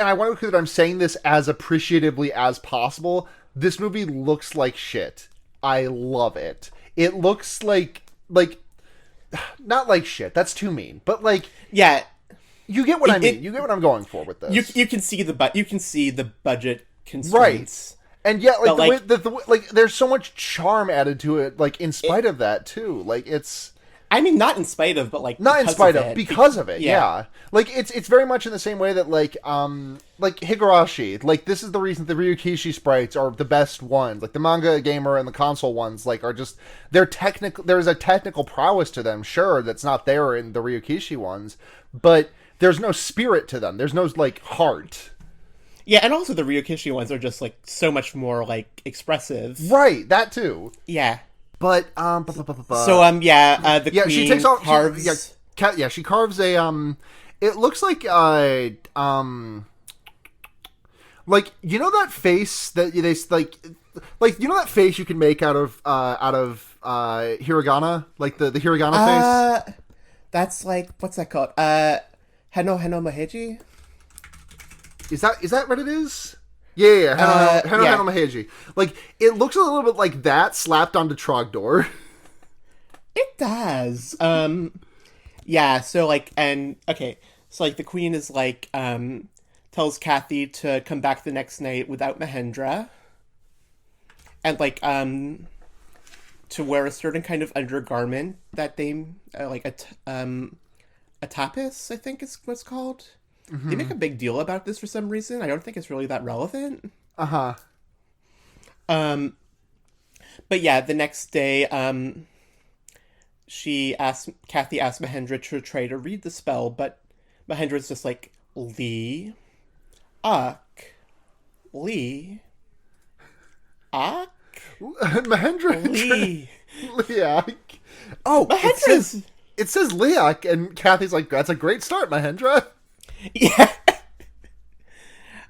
I want to be clear that I'm saying this as appreciatively as possible. This movie looks like shit. I love it. It looks like not like shit. That's too mean. But like, yeah, you get what I mean. You get what I'm going for with this. You can see the budget constraints. Right. And yet, like, like, there's so much charm added to it, like, in spite of that, too. Like, it's... I mean, not in spite of, but, like, not in spite of, because of it, yeah. Like, it's very much in the same way that, like Higurashi, like, this is the reason the Ryukishi sprites are the best ones. Like, the manga gamer and the console ones, like, are just... there's a technical prowess to them, sure, that's not there in the Ryukishi ones, but there's no spirit to them. There's no, like, heart. Yeah, and also the Ryukishi ones are just, like, so much more, like, expressive. Right, that too. Yeah. But, So, the queen she takes off, carves... she carves a, it looks like, like, you know that face that they, like, you know that face you can make out of hiragana? Like, the hiragana face? That's, like, what's that called? Heno Maheji? Is that what it is? Yeah. Heno Maheji. Like, it looks a little bit like that slapped onto Trogdor. It does. Yeah, so, like, so, like, the queen is, like, tells Kathy to come back the next night without Mahendra. And, like, to wear a certain kind of undergarment that they, like, a tapis, I think is what's called. Mm-hmm. They make a big deal about this for some reason. I don't think it's really that relevant. Uh-huh. But yeah, the next day, Kathy asked Mahendra to try to read the spell, but Mahendra's just like, Lee, Ak, Lee, Ak, Mahendra, Lee, Leak. Oh, it says Leak, and Kathy's like, that's a great start, Mahendra. Yeah.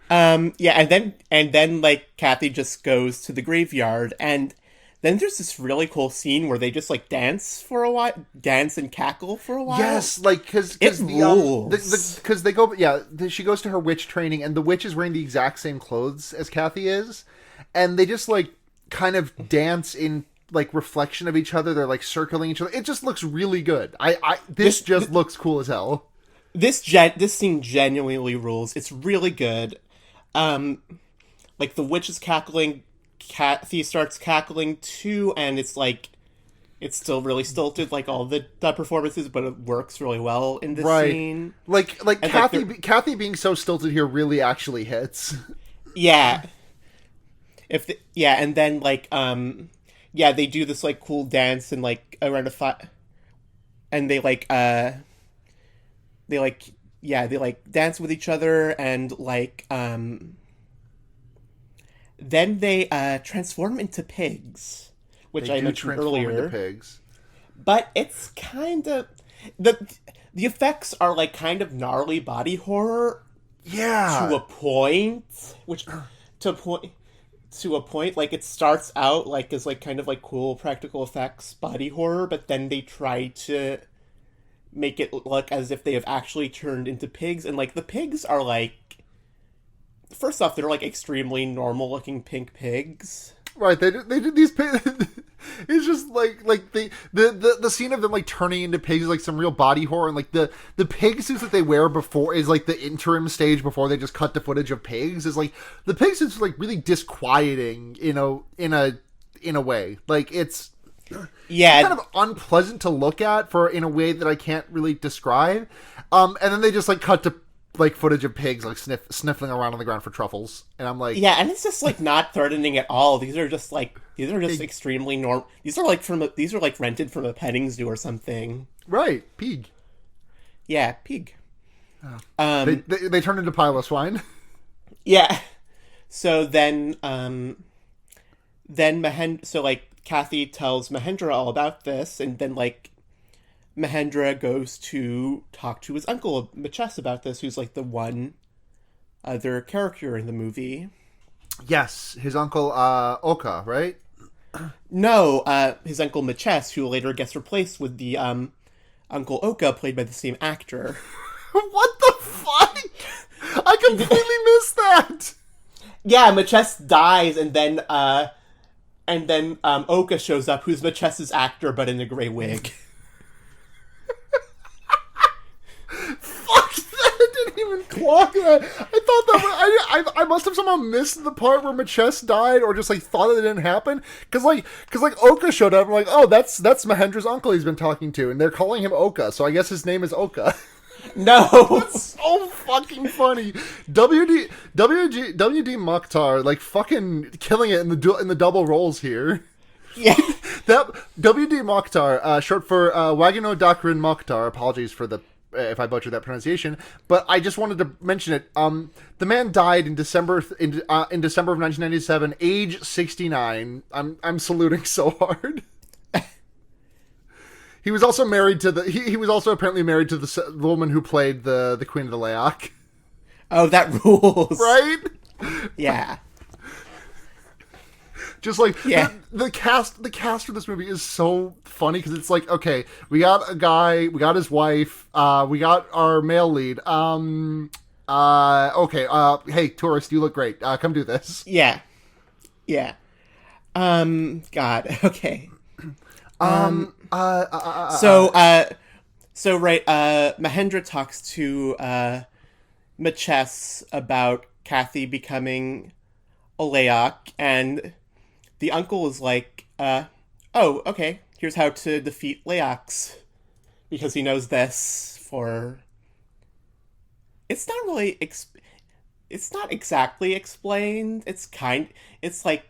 Yeah, and then like Kathy just goes to the graveyard, and then there's this really cool scene where they just like dance and cackle for a while. Yes, like because they go. Yeah, she goes to her witch training, and the witch is wearing the exact same clothes as Kathy is, and they just like kind of dance in like reflection of each other. They're like circling each other. It just looks really good. This looks cool as hell. This scene genuinely rules. It's really good. Like the witch is cackling, Kathy starts cackling too, and it's like it's still really stilted, like all the performances, but it works really well in this scene. Like Kathy being so stilted here really actually hits. Yeah. And then like they do this like cool dance and like around a fire, and they dance with each other, and like then they transform into pigs, which I mentioned earlier. Into pigs. But it's kind of the effects are like kind of gnarly body horror. Yeah. To a point, like it starts out like as like kind of like cool practical effects body horror, but then they try to make it look as if they have actually turned into pigs, and like the pigs are like, first off, they're like extremely normal looking pink pigs. Right, they did these pigs. It's just like the scene of them like turning into pigs is like some real body horror, and like the pig suits that they wear before is like the interim stage before they just cut the footage of pigs is like the pig suits are like really disquieting, in a way. Like it's kind of unpleasant to look at in a way that I can't really describe. And then they just like cut to like footage of pigs like sniffling around on the ground for truffles, and I'm like, yeah, and it's just like not threatening at all. These are just extremely normal. These are like rented from a petting zoo or something. Right, pig. Yeah, pig. They turn into pile of swine. Yeah. So then Kathy tells Mahendra all about this, and then like Mahendra goes to talk to his uncle Maches about this, who's like the one other character in the movie. Yes, his uncle Oka, right? No, his uncle Maches, who later gets replaced with the Uncle Oka, played by the same actor. What the fuck? I completely missed that. Yeah, Maches dies, and then Oka shows up, who's Maches's actor, but in a gray wig. Fuck that! I didn't even clock that. I thought that I must have somehow missed the part where Maches died, or just like thought it didn't happen. Because Oka showed up. I'm like, oh, that's Mahendra's uncle he's been talking to, and they're calling him Oka, so I guess his name is Oka. No, it's so fucking funny. WD Mukhtar like fucking killing it in the double roles here. Yeah, that WD Mukhtar, short for Wagino Dakrin Mukhtar. Apologies for the if I butchered that pronunciation, but I just wanted to mention it. The man died in December of 1997, age 69. I'm saluting so hard. He was also married to he was also apparently married to the woman who played the Queen of the Leyak. Oh, that rules, right? Yeah. Just like the cast for this movie is so funny because it's like, okay, we got a guy, we got his wife, we got our male lead. Hey, tourist, you look great. Come do this. Yeah. God. Okay. Mahendra talks to Maches about Kathy becoming a Leyak, and the uncle is like, oh, okay, here's how to defeat Leyaks, because he knows this for... It's not really... It's not exactly explained. It's like...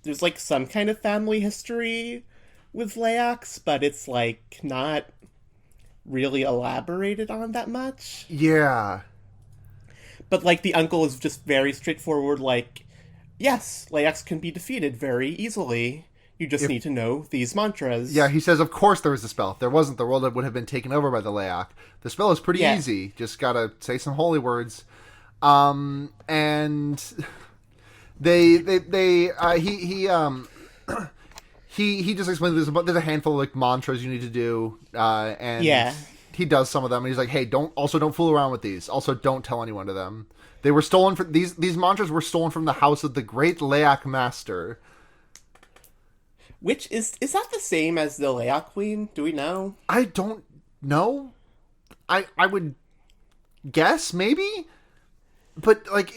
There's like some kind of family history with Leyaks, but it's like not really elaborated on that much. Yeah. But like the uncle is just very straightforward, like, yes, Leyaks can be defeated very easily. You just need to know these mantras. Yeah, he says, of course there was a spell. If there wasn't, the world would have been taken over by the Leyak. The spell is pretty easy. Just gotta say some holy words. And he just explains there's a handful of like mantras you need to do, and he does some of them, and he's like, hey, don't fool around with these. Also, don't tell anyone to them. They were stolen from these mantras were stolen from the house of the great Leyak master. Which is that the same as the Leyak Queen? Do we know? I don't know. I would guess maybe, but like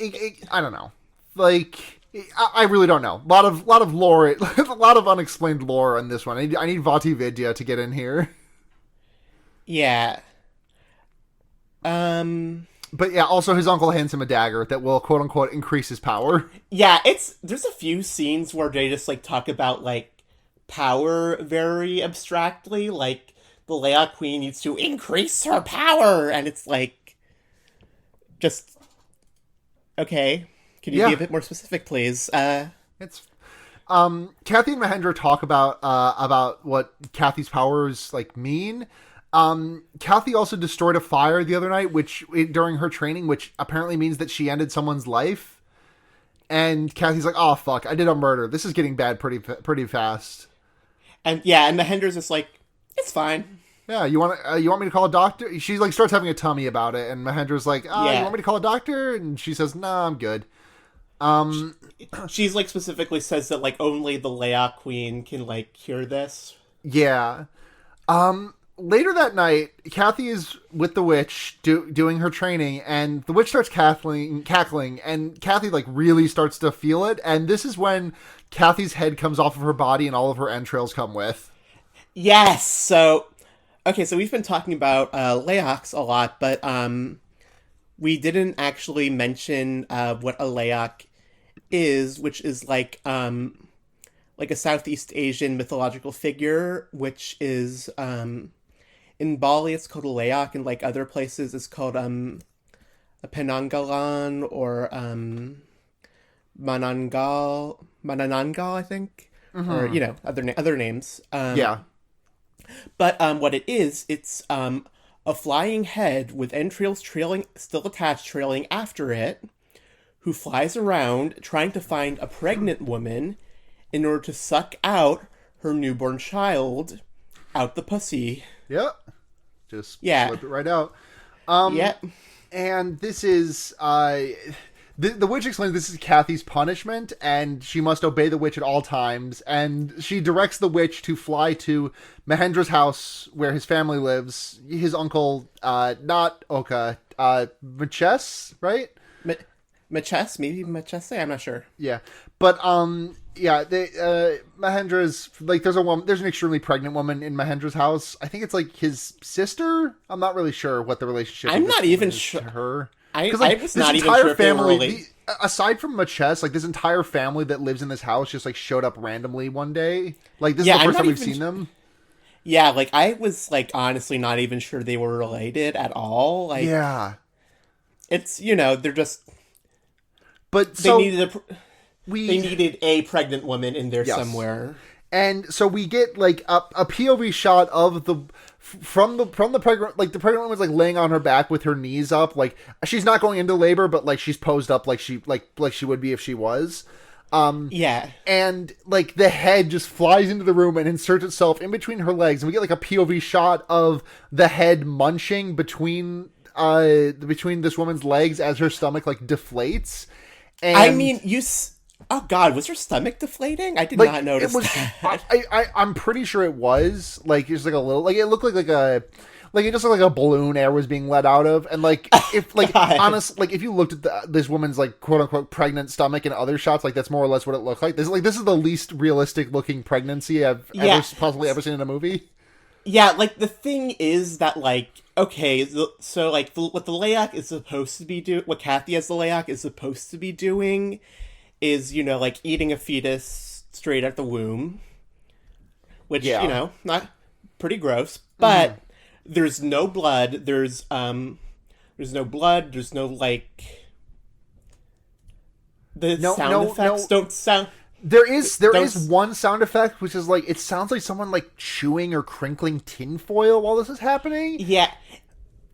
I don't know. Like I really don't know. A lot of lore, a lot of unexplained lore on this one. I need Vati Vidya to get in here. Yeah. But yeah, also his uncle hands him a dagger that will quote unquote increase his power. Yeah, there's a few scenes where they just like talk about like power very abstractly, like the Leia Queen needs to increase her power, and it's like just okay. Can you be a bit more specific, please? It's Kathy and Mahendra talk about what Kathy's powers like mean. Kathy also destroyed a fire the other night, during her training, which apparently means that she ended someone's life. And Kathy's like, "Oh fuck, I did a murder. This is getting bad pretty fast." And Mahendra's just like, "It's fine." Yeah, you want me to call a doctor? She like starts having a tummy about it, and Mahendra's like, you want me to call a doctor? And she says, no, I'm good. She's like specifically says that like only the Leia Queen can like cure this. Yeah. Later that night, Kathy is with the witch doing her training, and the witch starts cackling, and Kathy like really starts to feel it. And this is when Kathy's head comes off of her body, and all of her entrails come with. Yes. So, okay. So we've been talking about Leox a lot, but we didn't actually mention what a Leoc is, which is like a Southeast Asian mythological figure, which is in Bali it's called a Leoc, and like other places it's called a Penanggalan or Manananggal, I think, or you know other names. Yeah. But what it is, it's a flying head with entrails still attached, trailing after it, who flies around trying to find a pregnant woman in order to suck out her newborn child out the pussy. Yep. Just slip it right out. Yep. And this is the witch explains this is Kathy's punishment, and she must obey the witch at all times. And she directs the witch to fly to Mahendra's house where his family lives. His uncle, not Oka, Maches, right? Maches, maybe Machese, I'm not sure. Yeah, but Mahendra's like there's an extremely pregnant woman in Mahendra's house. I think it's like his sister. I'm not really sure what the relationship. I'm with not this even woman is sure. to her. I Like, was this not even entire sure if they were family, aside from Maches, like this entire family that lives in this house just like showed up randomly one day. Like this is the first time we've seen them. Yeah, like I was like honestly not even sure they were related at all. Like, yeah, it's they're just. But they needed a pregnant woman in there somewhere. And so we get like a POV shot of from the pregnant, like the pregnant woman's like laying on her back with her knees up, like she's not going into labor, but like she's posed up like she would be if she was. And like the head just flies into the room and inserts itself in between her legs, and we get like a POV shot of the head munching between this woman's legs as her stomach like deflates. And I mean, oh God, was her stomach deflating? I did not notice that. I'm pretty sure it was like just like a little, like it looked like it just looked like a balloon air was being let out of, and like if like honest, like if you looked at this woman's like quote unquote pregnant stomach in other shots, like that's more or less what it looked like. This is the least realistic looking pregnancy I've possibly ever seen in a movie. Yeah, like the thing is that like okay, so like what the Leoc is supposed to be what Kathy as the Leoc is supposed to be doing is like eating a fetus straight out the womb, which not pretty gross, but there's no blood. There's no blood. There's no like the sound effects don't sound. There is one sound effect, which is like it sounds like someone like chewing or crinkling tinfoil while this is happening. Yeah,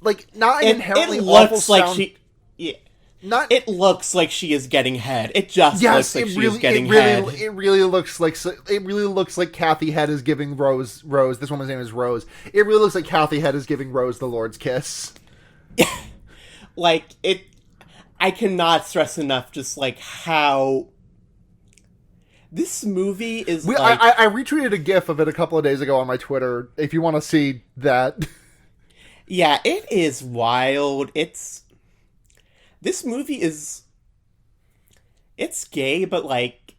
like not an inherently it awful looks like sound. It looks like she is getting head. It just looks like she is getting head. It really looks like Kathy Head is giving Rose. This woman's name is Rose. It really looks like Kathy Head is giving Rose the Lord's kiss. Like it, I cannot stress enough just like how this movie is. I retweeted a GIF of it a couple of days ago on my Twitter. If you want to see that, yeah, it is wild. This movie is... It's gay, but, like,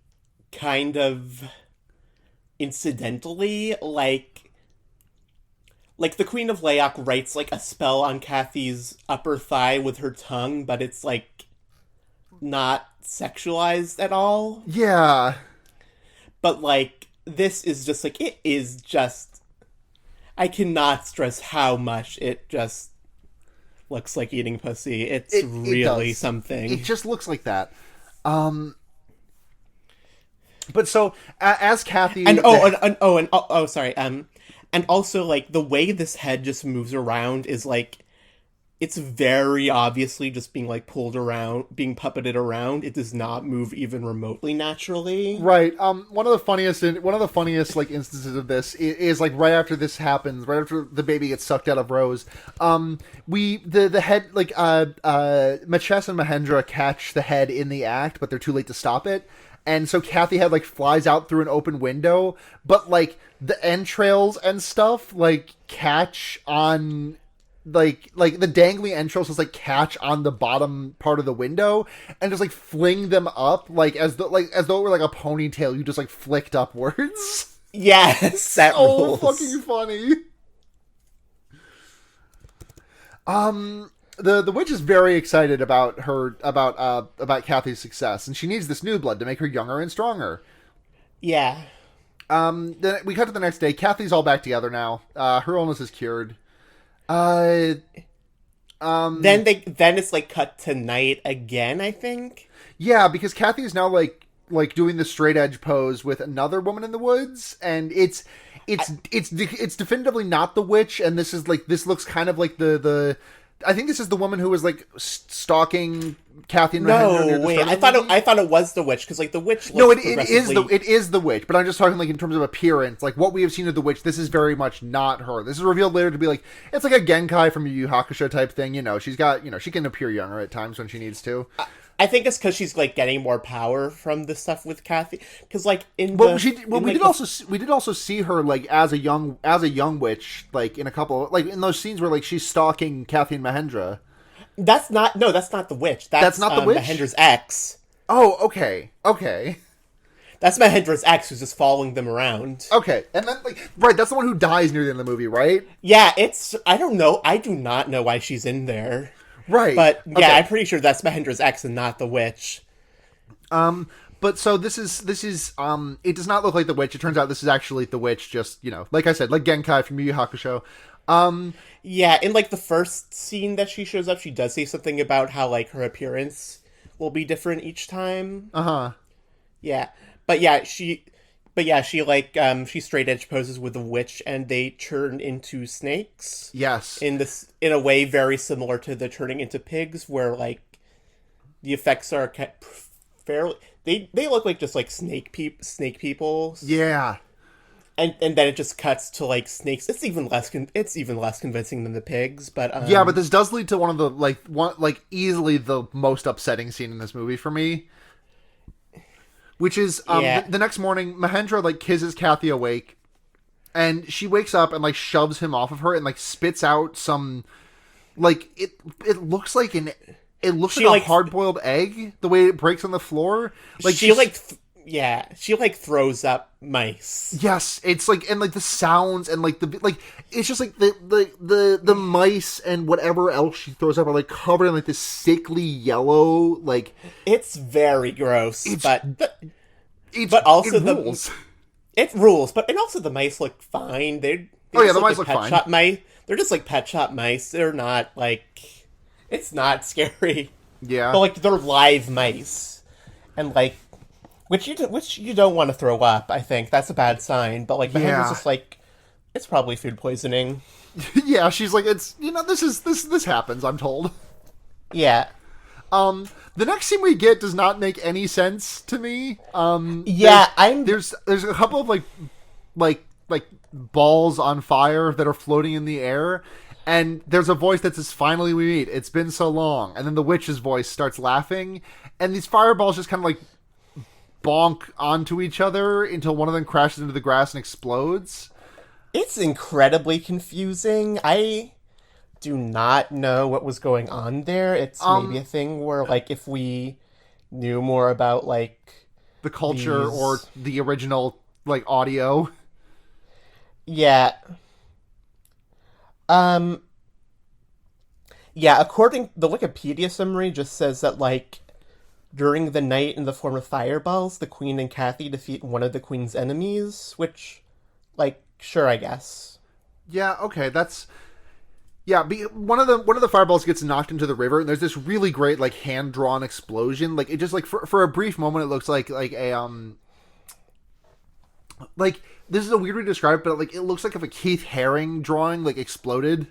kind of incidentally, like the Queen of Leoc writes, like, a spell on Kathy's upper thigh with her tongue, but it's, like, not sexualized at all. Yeah. But, like, this is just, like, it is just... I cannot stress how much it just... looks like eating pussy. It's really something. It just looks like that. But so as Kathy and sorry. And also like the way this head just moves around is like it's very obviously just being like pulled around, being puppeted around. It does not move even remotely naturally. Right. One of the funniest like instances of this is like right after this happens, right after the baby gets sucked out of Rose. The head like Maches and Mahendra catch the head in the act, but they're too late to stop it. And so Kathy Head like flies out through an open window, but like the entrails and stuff like catch on like the dangly entrails just like catch on the bottom part of the window and just like fling them up as though it were like a ponytail you just like flicked upwards. Yes, that so rules. Fucking funny. The witch is very excited about Kathy's success, and she needs this new blood to make her younger and stronger. Yeah. Then we cut to the next day. Kathy's all back together now. Her illness is cured. Then it's like cut to night again, I think. Yeah, because Kathy is now like doing the straight edge pose with another woman in the woods, and it's definitively not the witch, and this looks kind of like the I think this is the woman who was like stalking Kathy and Mahendra. No, wait. I thought it was the witch because like the witch. No, it is the witch. But I'm just talking like in terms of appearance, like what we have seen of the witch. This is very much not her. This is revealed later to be like it's like a Genkai from Yu Yu Hakusho type thing. You know, she's got she can appear younger at times when she needs to. I think it's because she's like getting more power from the stuff with Kathy. Because like we did also see her like as a young witch like in a couple like in those scenes where like she's stalking Kathy and Mahendra. That's not the witch. That's not the witch. Mahendra's ex. Oh, okay. That's Mahendra's ex who's just following them around. Okay, and then right, that's the one who dies near the end of the movie, right? Yeah, I don't know. I do not know why she's in there. Right. But yeah, I'm pretty sure that's Mahendra's ex and not the witch. But so this is it does not look like the witch. It turns out this is actually the witch, just, like I said, like Genkai from Yu Yu Hakusho. Yeah, in like the first scene that she shows up, she does say something about how like her appearance will be different each time. Yeah. She straight edge poses with a witch, and they turn into snakes. Yes, in a way very similar to the turning into pigs, where like the effects are fairly. They look like just like snake people. Yeah, and then it just cuts to like snakes. It's even less convincing than the pigs, but yeah. But this does lead to one of the easily the most upsetting scene in this movie for me. Which is, the next morning, Mahendra, kisses Kathy awake, and she wakes up and, shoves him off of her and, spits out some, it looks like a hard-boiled egg, the way it breaks on the floor. She throws up mice. Yes, it's, and, the sounds and, it's just, the mice and whatever else she throws up are, covered in, this sickly yellow, It's very gross, but also it rules. It rules, and also the mice look fine. The mice look fine. Shop mice. They're just, pet shop mice. They're not, it's not scary. Yeah. But, they're live mice. And, which you don't want to throw up, I think. That's a bad sign. But, Mahendra's just it's probably food poisoning. Yeah, she's it's, this happens, I'm told. Yeah. The next scene we get does not make any sense to me. There's a couple of, balls on fire that are floating in the air, and there's a voice that says, "Finally we meet, it's been so long," and then the witch's voice starts laughing, and these fireballs just kind of, bonk onto each other until one of them crashes into the grass and explodes. It's incredibly confusing. I do not know what was going on there. It's maybe a thing where, if we knew more about, the culture or the original, audio. Yeah. Yeah, according the Wikipedia summary just says that, during the night in the form of fireballs, the Queen and Kathy defeat one of the Queen's enemies, which, sure, I guess. Yeah, okay, that's... Yeah, one of the fireballs gets knocked into the river, and there's this really great, hand-drawn explosion. It just, for a brief moment, it looks like a, this is a weird way to describe it, but, it looks like if a Keith Haring drawing, exploded.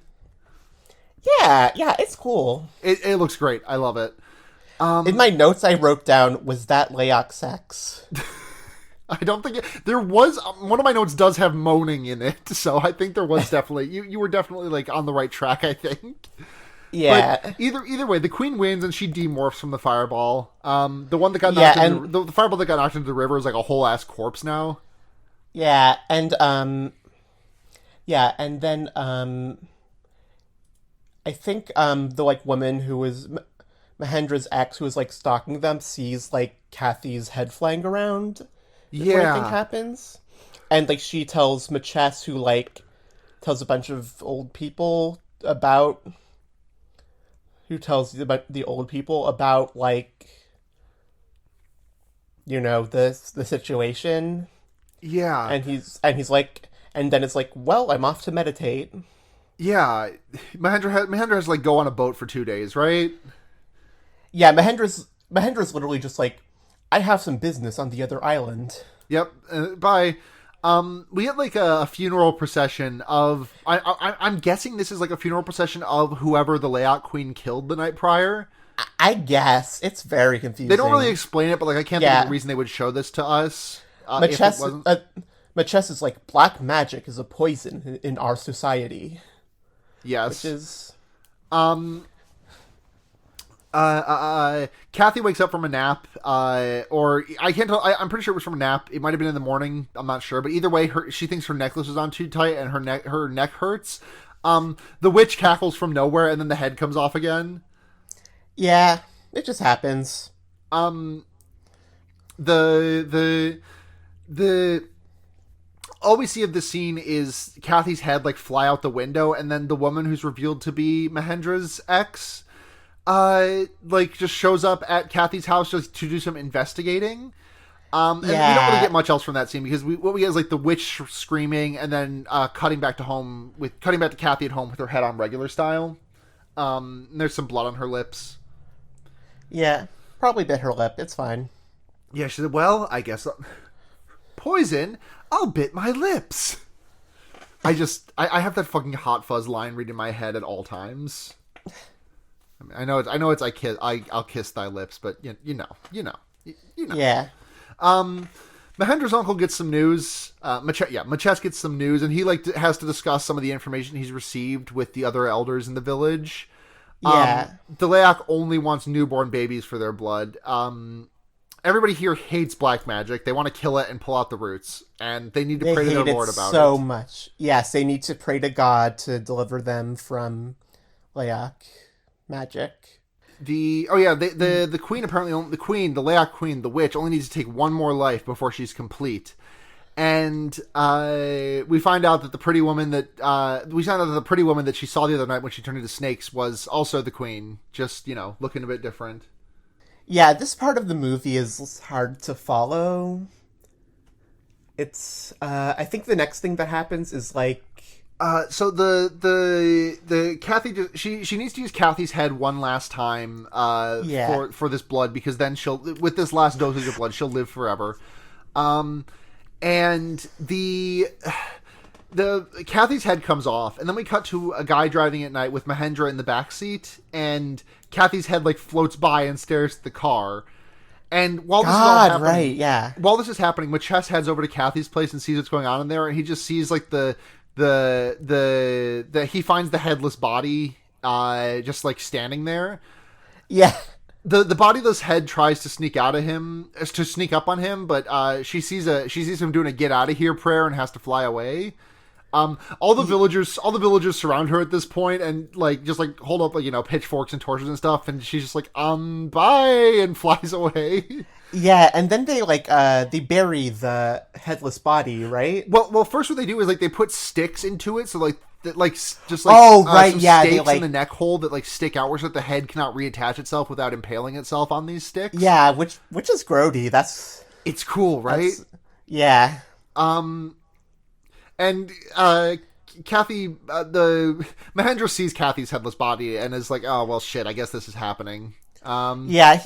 Yeah, it's cool. It looks great. I love it. In my notes, I wrote down, was that Leok sex? I don't think there was one of my notes does have moaning in it, so I think there was definitely you were definitely like on the right track. I think. Yeah. But either way, the queen wins and she demorphs from the fireball. The one that got Yeah, knocked into the fireball that got knocked into the river is like a whole ass corpse now. Yeah, and then I think the like woman who was Mahendra's ex who was like stalking them sees like Kathy's head flying around before anything Yeah, happens. And like she tells Machess, who like tells a bunch of old people about who tells about the old people about like the situation. yeah, And he's like, and then it's like, well, I'm off to meditate. yeah. Mahendra has to like go on a boat for 2 days, right? Yeah, Mahendra's literally just like, I have some business on the other island. Yep. Bye. We get like a funeral procession of. I'm guessing this is like a funeral procession of whoever the layout queen killed the night prior. I guess it's very confusing. They don't really explain it, but like I can't think of Yeah. a reason they would show this to us. If it Machess, wasn't. Machess is like, black magic is a poison in our society, Yes. which is Kathy wakes up from a nap, or I can't tell. I'm pretty sure it was from a nap. It might have been in the morning. I'm not sure, but either way, she thinks her necklace was on too tight, and her neck hurts. The witch cackles from nowhere, and then the head comes off again. yeah, it just happens. Um, the all we see of the scene is Kathy's head like fly out the window, and then the woman who's revealed to be Mahendra's ex, like just shows up at Kathy's house just to do some investigating. And we don't really get much else from that scene because what we get is like the witch screaming and then cutting back to Kathy at home with her head on regular style. And there's some blood on her lips. Yeah, probably bit her lip. It's fine. Yeah, she said, "Well, I guess poison. I'll bit my lips." I have that fucking hot fuzz line read in my head at all times. I know it's I'll kiss thy lips, but you know. Yeah. Mahendra's uncle gets some news. Machess gets some news, and he has to discuss some of the information he's received with the other elders in the village. Yeah. Delayak only wants newborn babies for their blood. Everybody here hates black magic. They want to kill it and pull out the roots, and they need to pray to their lord about it. So much. Yes, they need to pray to God to deliver them from Leok magic. The queen apparently the Leok queen, the witch, only needs to take one more life before she's complete. And we find out that the pretty woman that she saw the other night when she turned into snakes was also the queen, just looking a bit different. Yeah, this part of the movie is hard to follow. It's I think the next thing that happens is like so the Kathy she needs to use Kathy's head one last time for this blood, because then with this last dosage of blood she'll live forever. And the Kathy's head comes off, and then we cut to a guy driving at night with Mahendra in the back seat, and Kathy's head like floats by and stares at the car. And while this is all happening, while this is happening, Machess heads over to Kathy's place and sees what's going on in there, and he just sees like he finds the headless body just like standing there. Yeah. The bodiless head tries to sneak up on him, but she sees him doing a get out of here prayer and has to fly away. All the villagers surround her at this point and like just like hold up like pitchforks and torches and stuff, and she's just like bye and flies away. Yeah, and then they they bury the headless body, right? Well, first what they do is like they put sticks into it, so like stakes in the neck hole that like stick outwards so that the head cannot reattach itself without impaling itself on these sticks. Yeah, which is grody. It's cool, right? Yeah. And Kathy, the Mahendra sees Kathy's headless body and is like, "Oh well, shit. I guess this is happening." Yeah,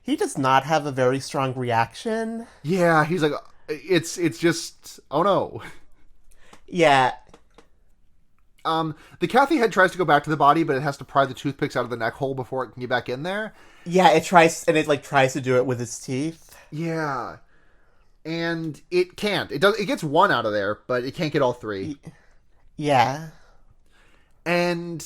he does not have a very strong reaction. Yeah, he's like, it's just, oh no. Yeah. The Kathy head tries to go back to the body, but it has to pry the toothpicks out of the neck hole before it can get back in there. Yeah, it tries, and it like tries to do it with its teeth. Yeah, and it can't. It does. It gets one out of there, but it can't get all three. Yeah. And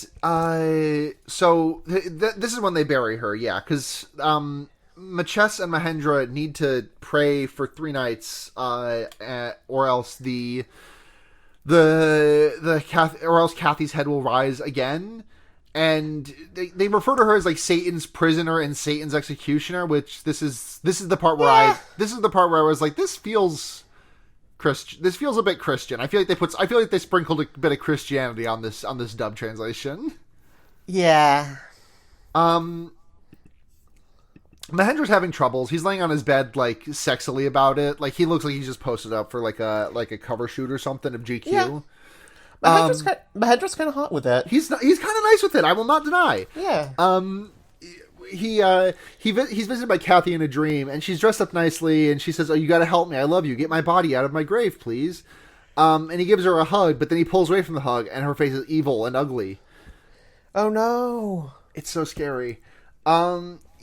so this is when they bury her. Yeah, because Maches and Mahendra need to pray for 3 nights, or else or else Kathy's head will rise again. And they refer to her as like Satan's prisoner and Satan's executioner, which this is the part where I was like, this feels Christian. This feels a bit Christian. I feel like they sprinkled a bit of Christianity on this dub translation. Yeah. Mahendra's having troubles. He's laying on his bed like sexily about it. Like he looks like he's just posted up for like a cover shoot or something of GQ. Yeah. Mahendra's kind of hot with it. He's kind of nice with it. I will not deny. Yeah. He's visited by Kathy in a dream, and she's dressed up nicely, and she says, "Oh, you got to help me. I love you. Get my body out of my grave, please." And he gives her a hug, but then he pulls away from the hug, and her face is evil and ugly. Oh no! It's so scary.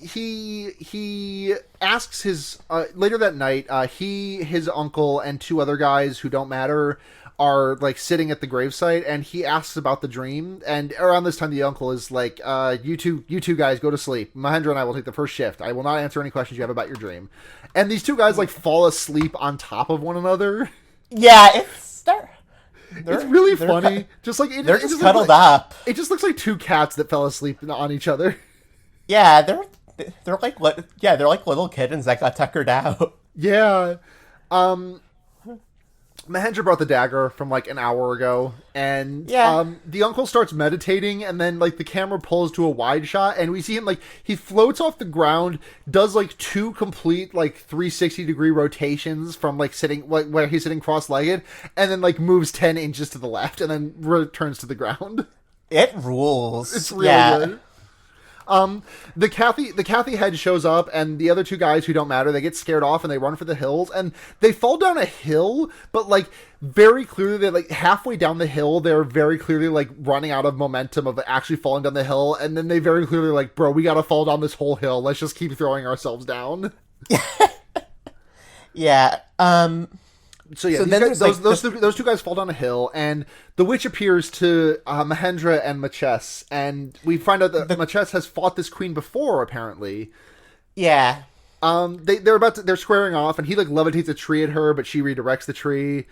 He asks his later that night. His uncle, and 2 other guys who don't matter are like sitting at the gravesite, and he asks about the dream. And around this time, the uncle is like, you two guys go to sleep. Mahendra and I will take the first shift. I will not answer any questions you have about your dream." And these 2 guys like fall asleep on top of one another. Yeah, it's really funny. Just like they're just cuddled up. It just looks like 2 cats that fell asleep on each other. Yeah, they're like little kittens that got tuckered out. Yeah. Mahendra brought the dagger from like an hour ago, and the uncle starts meditating, and then like the camera pulls to a wide shot, and we see him like he floats off the ground, does like 2 complete like 360-degree rotations from like sitting like where he's sitting cross-legged, and then like moves 10 inches to the left, and then returns to the ground. It rules. It's really good. The Kathy head shows up, and the other 2 guys who don't matter, they get scared off and they run for the hills, and they fall down a hill, but like very clearly they're like halfway down the hill, they're very clearly like running out of momentum of actually falling down the hill, and then they very clearly like, bro, we gotta fall down this whole hill, let's just keep throwing ourselves down. Yeah. So those 2 guys fall down a hill, and the witch appears to Mahendra and Maches, and we find out that Maches has fought this queen before, apparently. Yeah. They're squaring off, and he like levitates a tree at her, but she redirects the tree.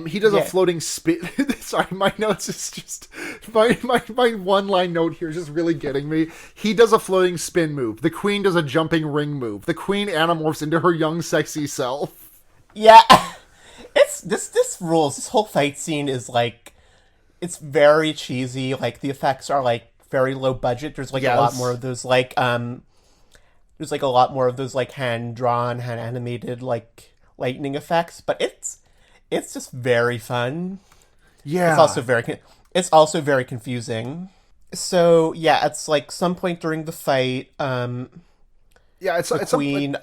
He does a floating spin. Sorry, my notes is just my 1-line note here is just really getting me. He does a floating spin move. The queen does a jumping ring move. The queen anamorphs into her young, sexy self. Yeah. It's this rules. This whole fight scene is like, it's very cheesy. Like the effects are like very low budget. There's like a lot more of those like there's like a lot more of those like hand drawn, hand animated like lightning effects. But it's just very fun. Yeah. It's also very confusing. So yeah, it's like some point during the fight. The queen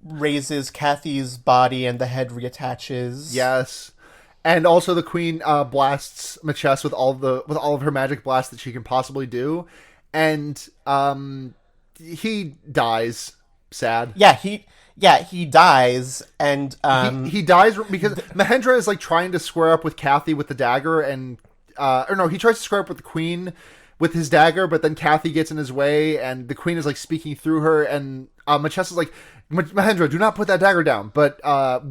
raises Kathy's body and the head reattaches. Yes. And also the queen blasts Maches with all of her magic blasts that she can possibly do. And he dies. Sad. Yeah, he dies, and he dies because Mahendra is like trying to square up with Kathy with the dagger, and he tries to square up with the queen with his dagger, but then Kathy gets in his way, and the queen is like speaking through her, and Maches is like, Mahendra, do not put that dagger down. But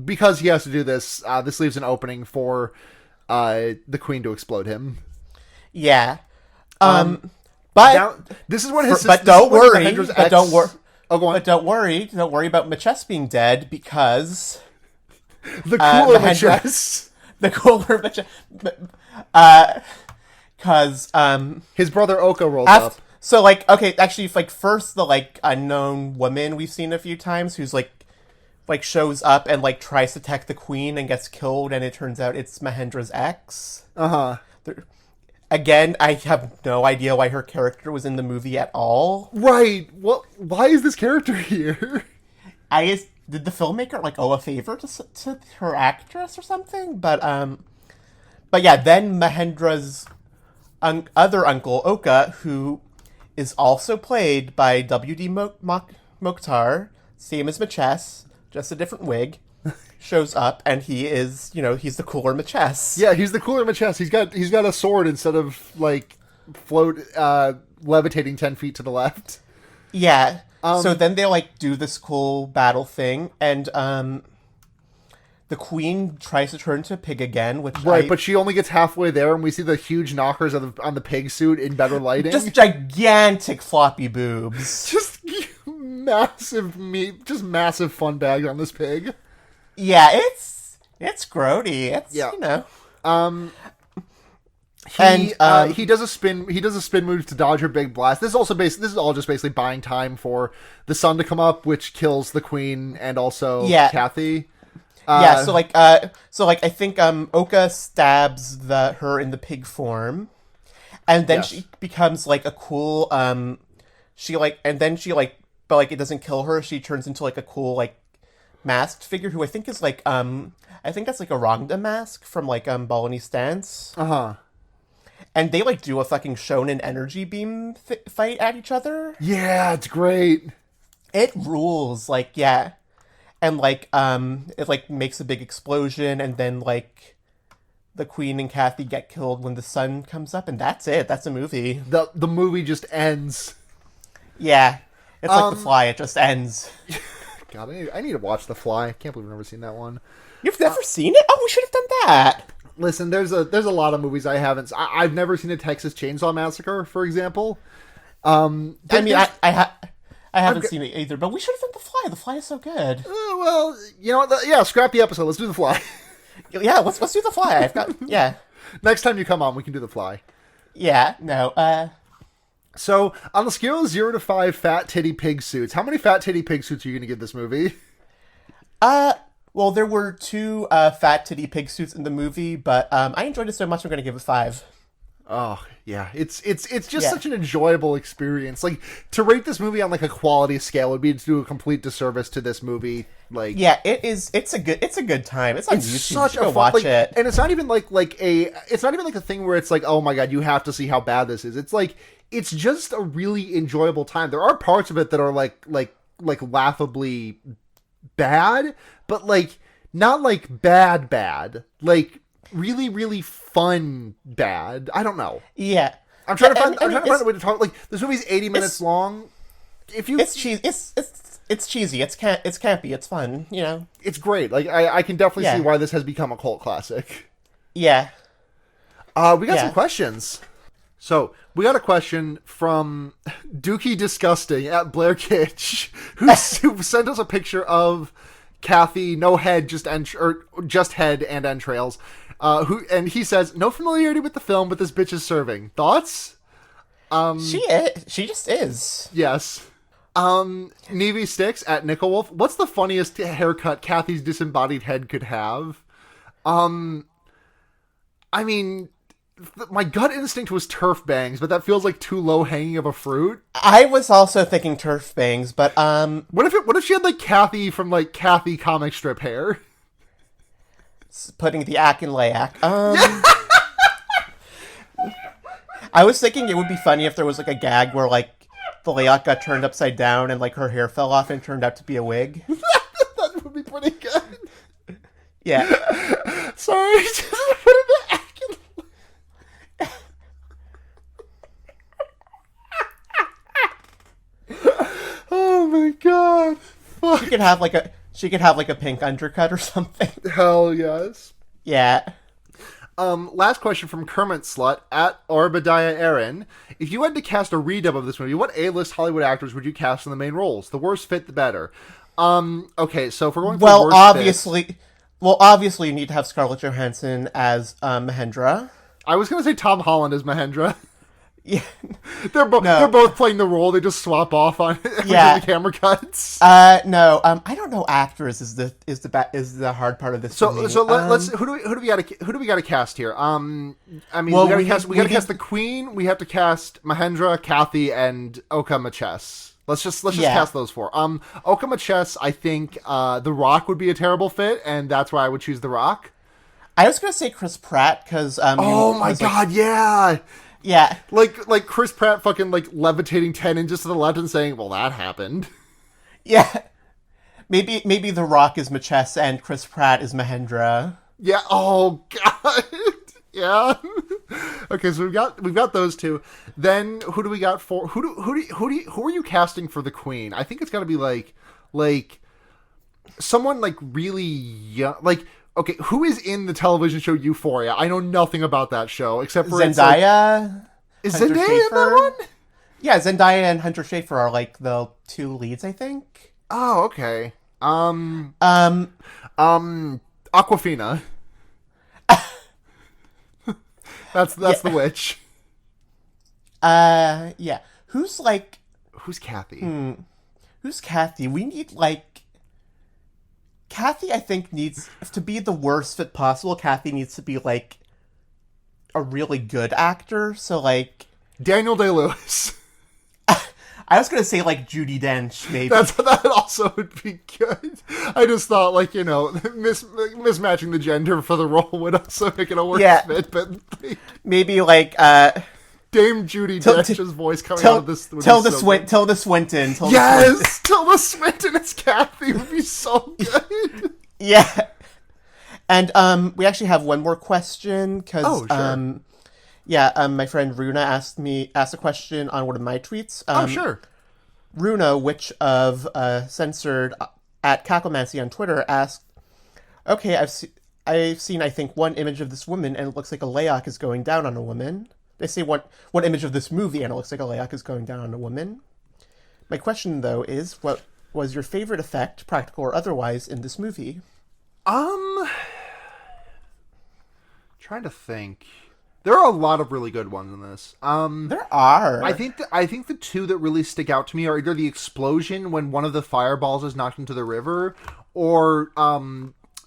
because he has to do this, this leaves an opening for the queen to explode him. Yeah. But now, this is when his but don't worry. Don't worry about Maches being dead, because the cooler Maches. The cooler Maches. Because his brother Oko rolls up. So like, okay, actually, like first the like unknown woman we've seen a few times who's like shows up and like tries to attack the queen and gets killed, and it turns out it's Mahendra's ex. Again, I have no idea why her character was in the movie at all. Right. Well, why is this character here? Did the filmmaker like owe a favor to her actress or something? But yeah, then Mahendra's other uncle, Oka, who is also played by W.D. Mokhtar, same as Machess, just a different wig, shows up, and he is, he's the cooler Machess. Yeah, he's the cooler Machess. He's got a sword instead of like levitating 10 feet to the left. Yeah. So then they like do this cool battle thing, and the queen tries to turn into a pig again, which but she only gets halfway there, and we see the huge knockers on the pig suit in better lighting. Just gigantic floppy boobs. Just massive meat, just massive fun bags on this pig. Yeah, it's grody. It's He does a spin. He does a spin move to dodge her big blast. This is all just basically buying time for the sun to come up, which kills the queen and also Kathy. So I think Oka stabs her in the pig form, and then she becomes like a cool but like it doesn't kill her. She turns into like a cool like masked figure who I think is like I think that's like a Rangda mask from like Balinese dance. And they like do a fucking shonen energy beam fight at each other. Yeah, it's great. It rules. Like, yeah. And like it like makes a big explosion, and then like the queen and Kathy get killed when the sun comes up, and that's it. That's a movie. The movie just ends. Yeah. It's like The Fly, it just ends. God, I need to watch The Fly. I can't believe I've never seen that one. You've never seen it? Oh, we should have done that. Listen, there's a lot of movies I haven't. I've never seen a Texas Chainsaw Massacre, for example. I haven't seen it either, but we should have done The Fly. The Fly is so good. Well, you know what? Scrap the episode. Let's do The Fly. Yeah, let's do The Fly. Next time you come on, we can do The Fly. Yeah, no, So, on the scale of 0 to 5 fat titty pig suits, how many fat titty pig suits are you going to give this movie? Well, there were 2 fat titty pig suits in the movie, but I enjoyed it so much I'm going to give it 5. Oh, yeah. It's just such an enjoyable experience. Like, to rate this movie on like a quality scale would be to do a complete disservice to this movie. Like, yeah, it is. It's a good time. It's on YouTube. Such a fun, watch it. And it's not even it's not even like a thing where it's like, oh my god, you have to see how bad this is. It's like, it's just a really enjoyable time. There are parts of it that are like laughably bad, but like not like bad, like really, really fun bad. I don't know. Yeah, I'm trying to find a way to talk. Like, this movie's 80 minutes long. It's cheesy. It's cheesy. It's campy. It's fun. It's great. Like, I can definitely see why this has become a cult classic. Yeah. We got some questions. So, we got a question from Dookie Disgusting at Blair Kitsch, who sent us a picture of Kathy, no head, just head and entrails. And he says, no familiarity with the film, but this bitch is serving. Thoughts? She just is. Yes. Nevi Sticks at Nickelwolf. What's the funniest haircut Kathy's disembodied head could have? I mean, my gut instinct was turf bangs, but that feels like too low hanging of a fruit. I was also thinking turf bangs, but what if she had like Kathy from like Kathy comic strip hair? Putting the ack in layak. I was thinking it would be funny if there was like a gag where like the layak got turned upside down and like her hair fell off and turned out to be a wig. That would be pretty good. Yeah. Sorry, just putting the ack in. Oh my god. Fuck. She could have like a pink undercut or something. Hell yes. Yeah. Last question from Kermit Slut at Orbadiah Aaron. If you had to cast a redub of this movie, what A-list Hollywood actors would you cast in the main roles? The worse fit, the better. Okay, so if we're going for the worst fit, obviously you need to have Scarlett Johansson as Mahendra. I was going to say Tom Holland as Mahendra. Yeah, they're both playing the role. They just swap off on the camera cuts. No, I don't know. Actors is the hard part of this. So let's who do we got to cast here? I mean, we got to cast the Queen. We have to cast Mahendra, Kathy, and Oka Machess. Let's just cast those 4. Oka Machess, I think The Rock would be a terrible fit, and that's why I would choose The Rock. I was gonna say Chris Pratt because oh my god, yeah. Yeah. Like Chris Pratt fucking like levitating 10 inches to the left and saying, "Well, that happened." Yeah. Maybe The Rock is Machess and Chris Pratt is Mahendra. Yeah. Oh god. Yeah. Okay, so we've got those two. Then who do we got for who are you casting for the Queen? I think it's got to be like someone like really young. Like, okay, who is in the television show Euphoria? I know nothing about that show except for Zendaya. Is Hunter Zendaya Schafer? in that one? Yeah, Zendaya and Hunter Schafer are like the two leads, I think. Oh, okay. Aquafina. That's the witch. Yeah. Who's like? Who's Kathy? Who's Kathy? We need like. Kathy, I think, needs to be the worst fit possible. Kathy needs to be like a really good actor. So like Daniel Day-Lewis. I was gonna say like Judi Dench, maybe. That also would be good. I just thought like, you know, mismatching the gender for the role would also make it a worse fit. But like, maybe like Dame Judi Dench's voice coming out of this. Tilda Swinton. Yes, Tilda Swinton as Kathy would be so good. Yeah, and we actually have one more question because my friend Runa asked a question on one of my tweets. Sure. Runa, which of censored at Cacklemancy on Twitter, asked, "Okay, I've seen I think one image of this woman and it looks like a layock is going down on a woman." They say one image of this movie and it looks like a layock is going down on a woman. My question though is, what was your favorite effect, practical or otherwise, in this movie? Trying to think. There are a lot of really good ones in this. There are. I think the two that really stick out to me are either the explosion when one of the fireballs is knocked into the river, or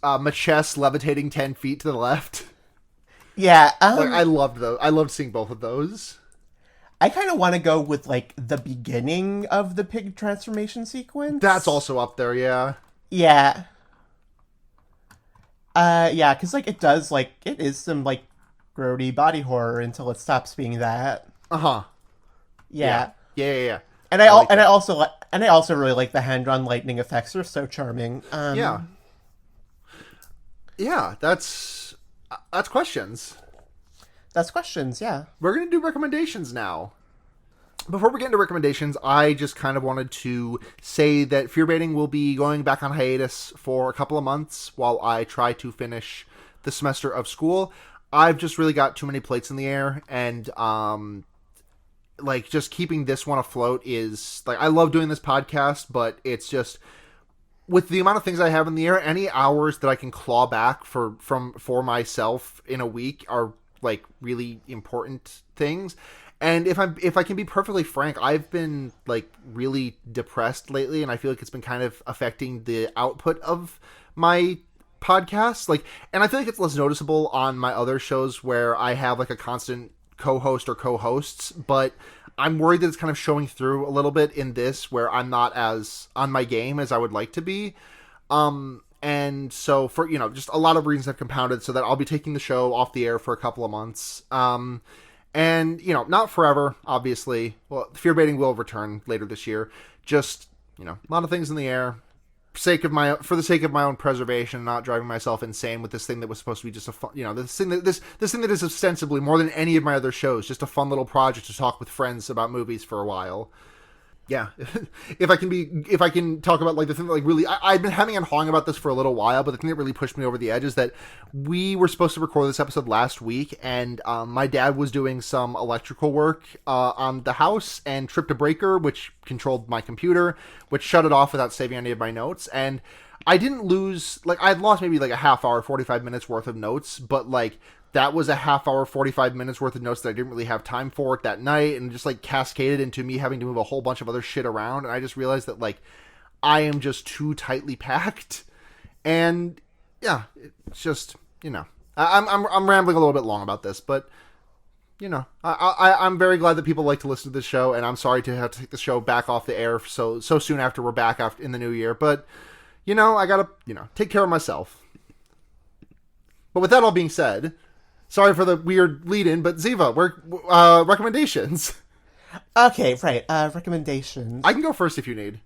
Machess levitating 10 feet to the left. Yeah, I loved those. I loved seeing both of those. I kind of want to go with like the beginning of the pig transformation sequence. That's also up there, yeah. Yeah. Yeah, because like it is some like grody body horror until it stops being that. Yeah. Yeah. And I also really like the hand-drawn lightning effects. They're so charming. Yeah, that's questions. That's questions, yeah. We're going to do recommendations now. Before we get into recommendations, I just kind of wanted to say that Fearbaiting will be going back on hiatus for a couple of months while I try to finish the semester of school. I've just really got too many plates in the air, and like just keeping this one afloat is like, I love doing this podcast, but it's just with the amount of things I have in the air, any hours that I can claw back for myself in a week are like really important things. And if I can be perfectly frank, I've been like really depressed lately, and I feel like it's been kind of affecting the output of my podcast. Like, and I feel like it's less noticeable on my other shows where I have like a constant co-host or co-hosts, but I'm worried that it's kind of showing through a little bit in this, where I'm not as on my game as I would like to be. And so for, you know, just a lot of reasons have compounded so that I'll be taking the show off the air for a couple of months. And, you know, not forever, obviously. Well, Fearbaiting will return later this year. Just, you know, a lot of things in the air. For the sake of my own preservation, not driving myself insane with this thing that was supposed to be just a fun, you know, this thing that is ostensibly more than any of my other shows, just a fun little project to talk with friends about movies for a while. Yeah, if I can talk about like the thing that like really, I've been having and hawing about this for a little while, but the thing that really pushed me over the edge is that we were supposed to record this episode last week, and my dad was doing some electrical work on the house and tripped a breaker, which controlled my computer, which shut it off without saving any of my notes. And I didn't lose, like, I'd lost maybe like a half hour, 45 minutes worth of notes, but like, that was a half hour, 45 minutes worth of notes that I didn't really have time for it that night, and just like cascaded into me having to move a whole bunch of other shit around. And I just realized that like I am just too tightly packed. And yeah, it's just, you know, I'm rambling a little bit long about this, but you know, I'm very glad that people like to listen to this show, and I'm sorry to have to take the show back off the air so soon after we're back in the new year. But you know, I gotta, you know, take care of myself. But with that all being said, Sorry for the weird lead-in, but Ziva, we're recommendations. Okay, right. Recommendations. I can go first if you need.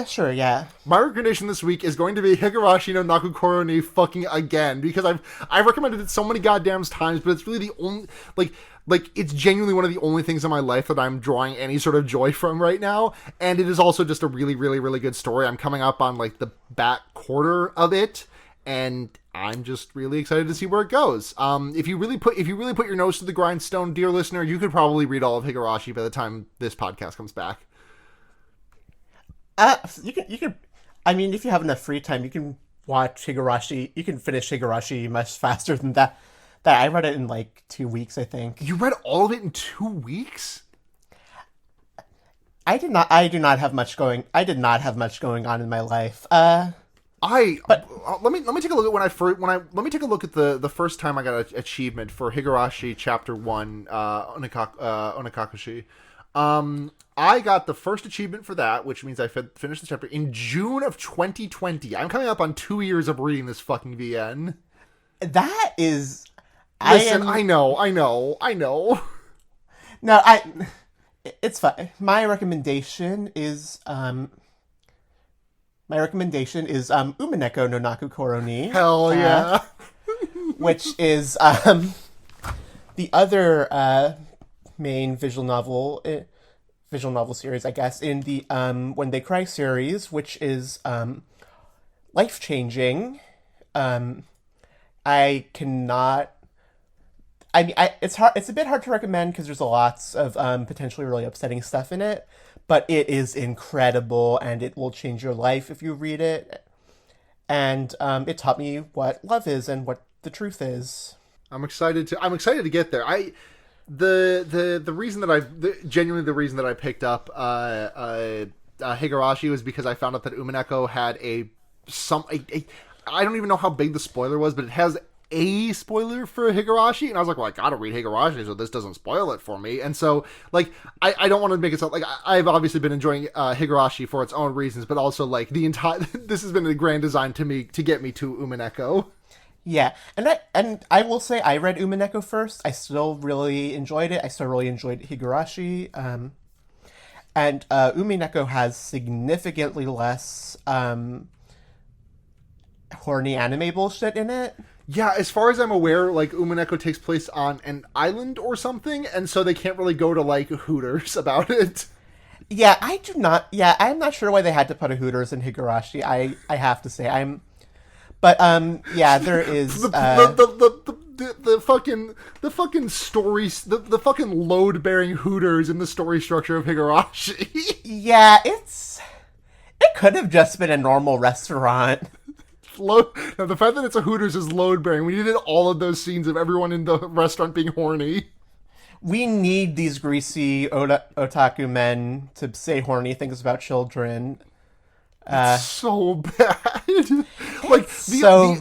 Sure, yeah. My recommendation this week is going to be Higurashi no Naku Koro ni fucking again, because I've recommended it so many goddamn times, but it's really the only like it's genuinely one of the only things in my life that I'm drawing any sort of joy from right now, and it is also just a really, really, really good story. I'm coming up on like the back quarter of it, and I'm just really excited to see where it goes. If you really put your nose to the grindstone, dear listener, you could probably read all of Higurashi by the time this podcast comes back. You can. I mean, if you have enough free time, you can watch Higurashi. You can finish Higurashi much faster than that. I read it in like 2 weeks, I think. You read all of it in 2 weeks? I did not. I do not have much going. I did not have much going on in my life. Let me take a look at let me take a look at the first time I got an achievement for Higurashi Chapter 1 Onikakushi. I got the first achievement for that, which means I finished the chapter in June of 2020. I'm coming up on 2 years of reading this fucking VN. That is... Listen, I know. No, it's fine. My recommendation is Umineko no Naku Koro ni. Hell yeah. Which is the other main visual novel series, I guess, in the When They Cry series, which is life-changing. It's a bit hard to recommend because there's lots of potentially really upsetting stuff in it, but it is incredible and it will change your life if you read it. And it taught me what love is and what the truth is. I'm excited to get there. The reason that I picked up Higurashi was because I found out that Umineko had I don't even know how big the spoiler was, but it has a spoiler for Higurashi, and I was like, well, I gotta read Higurashi so this doesn't spoil it for me. And so, like, I don't want to make it sound like I've obviously been enjoying Higurashi for its own reasons, but also like the entire this has been a grand design to get me to Umineko. Yeah, and I will say I read Umineko first. I still really enjoyed it. I still really enjoyed Higurashi. And Umineko has significantly less horny anime bullshit in it. Yeah, as far as I'm aware, like, Umineko takes place on an island or something, and so they can't really go to, like, Hooters about it. Yeah, I'm not sure why they had to put a Hooters in Higurashi. I have to say, but, yeah, there is, the fucking stories, the fucking load-bearing Hooters in the story structure of Higurashi. Yeah, it could have just been a normal restaurant. Now, the fact that it's a Hooters is load-bearing. We needed all of those scenes of everyone in the restaurant being horny. We need these greasy otaku men to say horny things about children. It's so bad.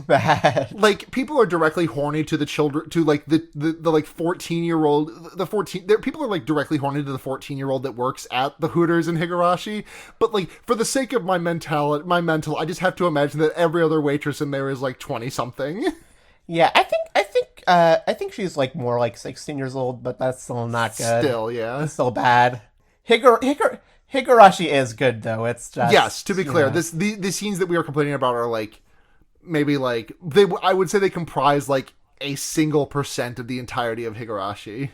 Bad. Like, people are directly horny to the children, to like the 14-year-old. People are like directly horny to the 14-year-old that works at the Hooters in Higurashi. But like, for the sake of my mental, I just have to imagine that every other waitress in there is like 20-something. Yeah, I think she's like more like 16 years old, but that's still not good. Still, yeah, it's still bad. Higurashi is good though. It's just, yes. To be clear, the scenes that we are complaining about are like maybe like I would say they comprise like a single % of the entirety of Higurashi.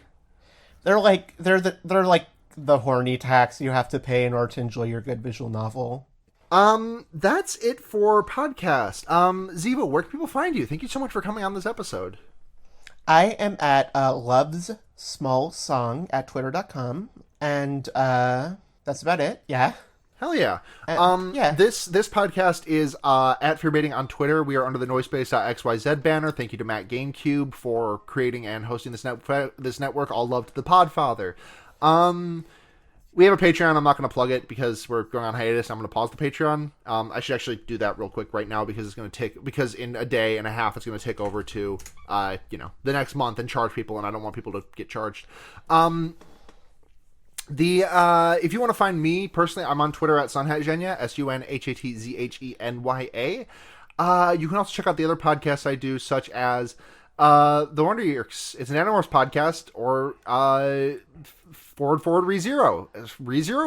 They're like the horny tax you have to pay in order to enjoy your good visual novel. That's it for podcast. Ziva, where can people find you? Thank you so much for coming on this episode. I am at Love's Small Song at twitter.com, and that's about it. Yeah. Hell yeah. Yeah. This podcast is at Fearbaiting on Twitter. We are under the Noisepace.xyz banner. Thank you to Matt GameCube for creating and hosting this network. All love to the Podfather. We have a Patreon. I'm not going to plug it because we're going on hiatus. I'm going to pause the Patreon. I should actually do that real quick right now because because in a day and a half it's going to take over to the next month and charge people, and I don't want people to get charged. If you want to find me personally, I'm on Twitter at Sunhatzhenya, SUNHATZHENYA. You can also check out the other podcasts I do, such as The Wonder Years. It's an Animorphs podcast, or Forward ReZero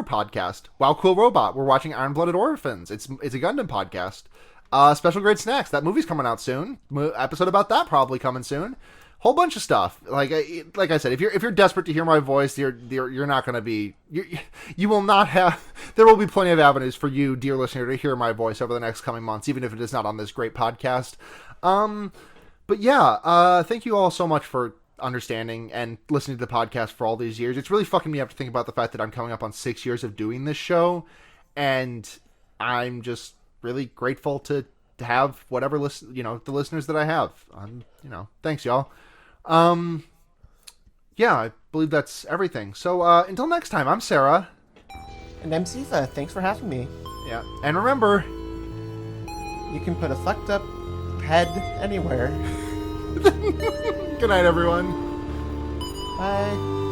podcast. Wow, Cool Robot. We're watching Iron Blooded Orphans. It's a Gundam podcast. Special Grade Snacks. That movie's coming out soon. Episode about that probably coming soon. Whole bunch of stuff. Like I said, if you're desperate to hear my voice, you're not going to be. You will not have. There will be plenty of avenues for you, dear listener, to hear my voice over the next coming months, even if it is not on this great podcast. But yeah, thank you all so much for understanding and listening to the podcast for all these years. It's really fucking me up to think about the fact that I'm coming up on 6 years of doing this show, and I'm just really grateful to have whatever the listeners that I have. Thanks y'all. Yeah, I believe that's everything. So until next time, I'm Sarah. And I'm Sifa. Thanks for having me. Yeah, and remember, you can put a fucked up head anywhere. Good night, everyone. Bye.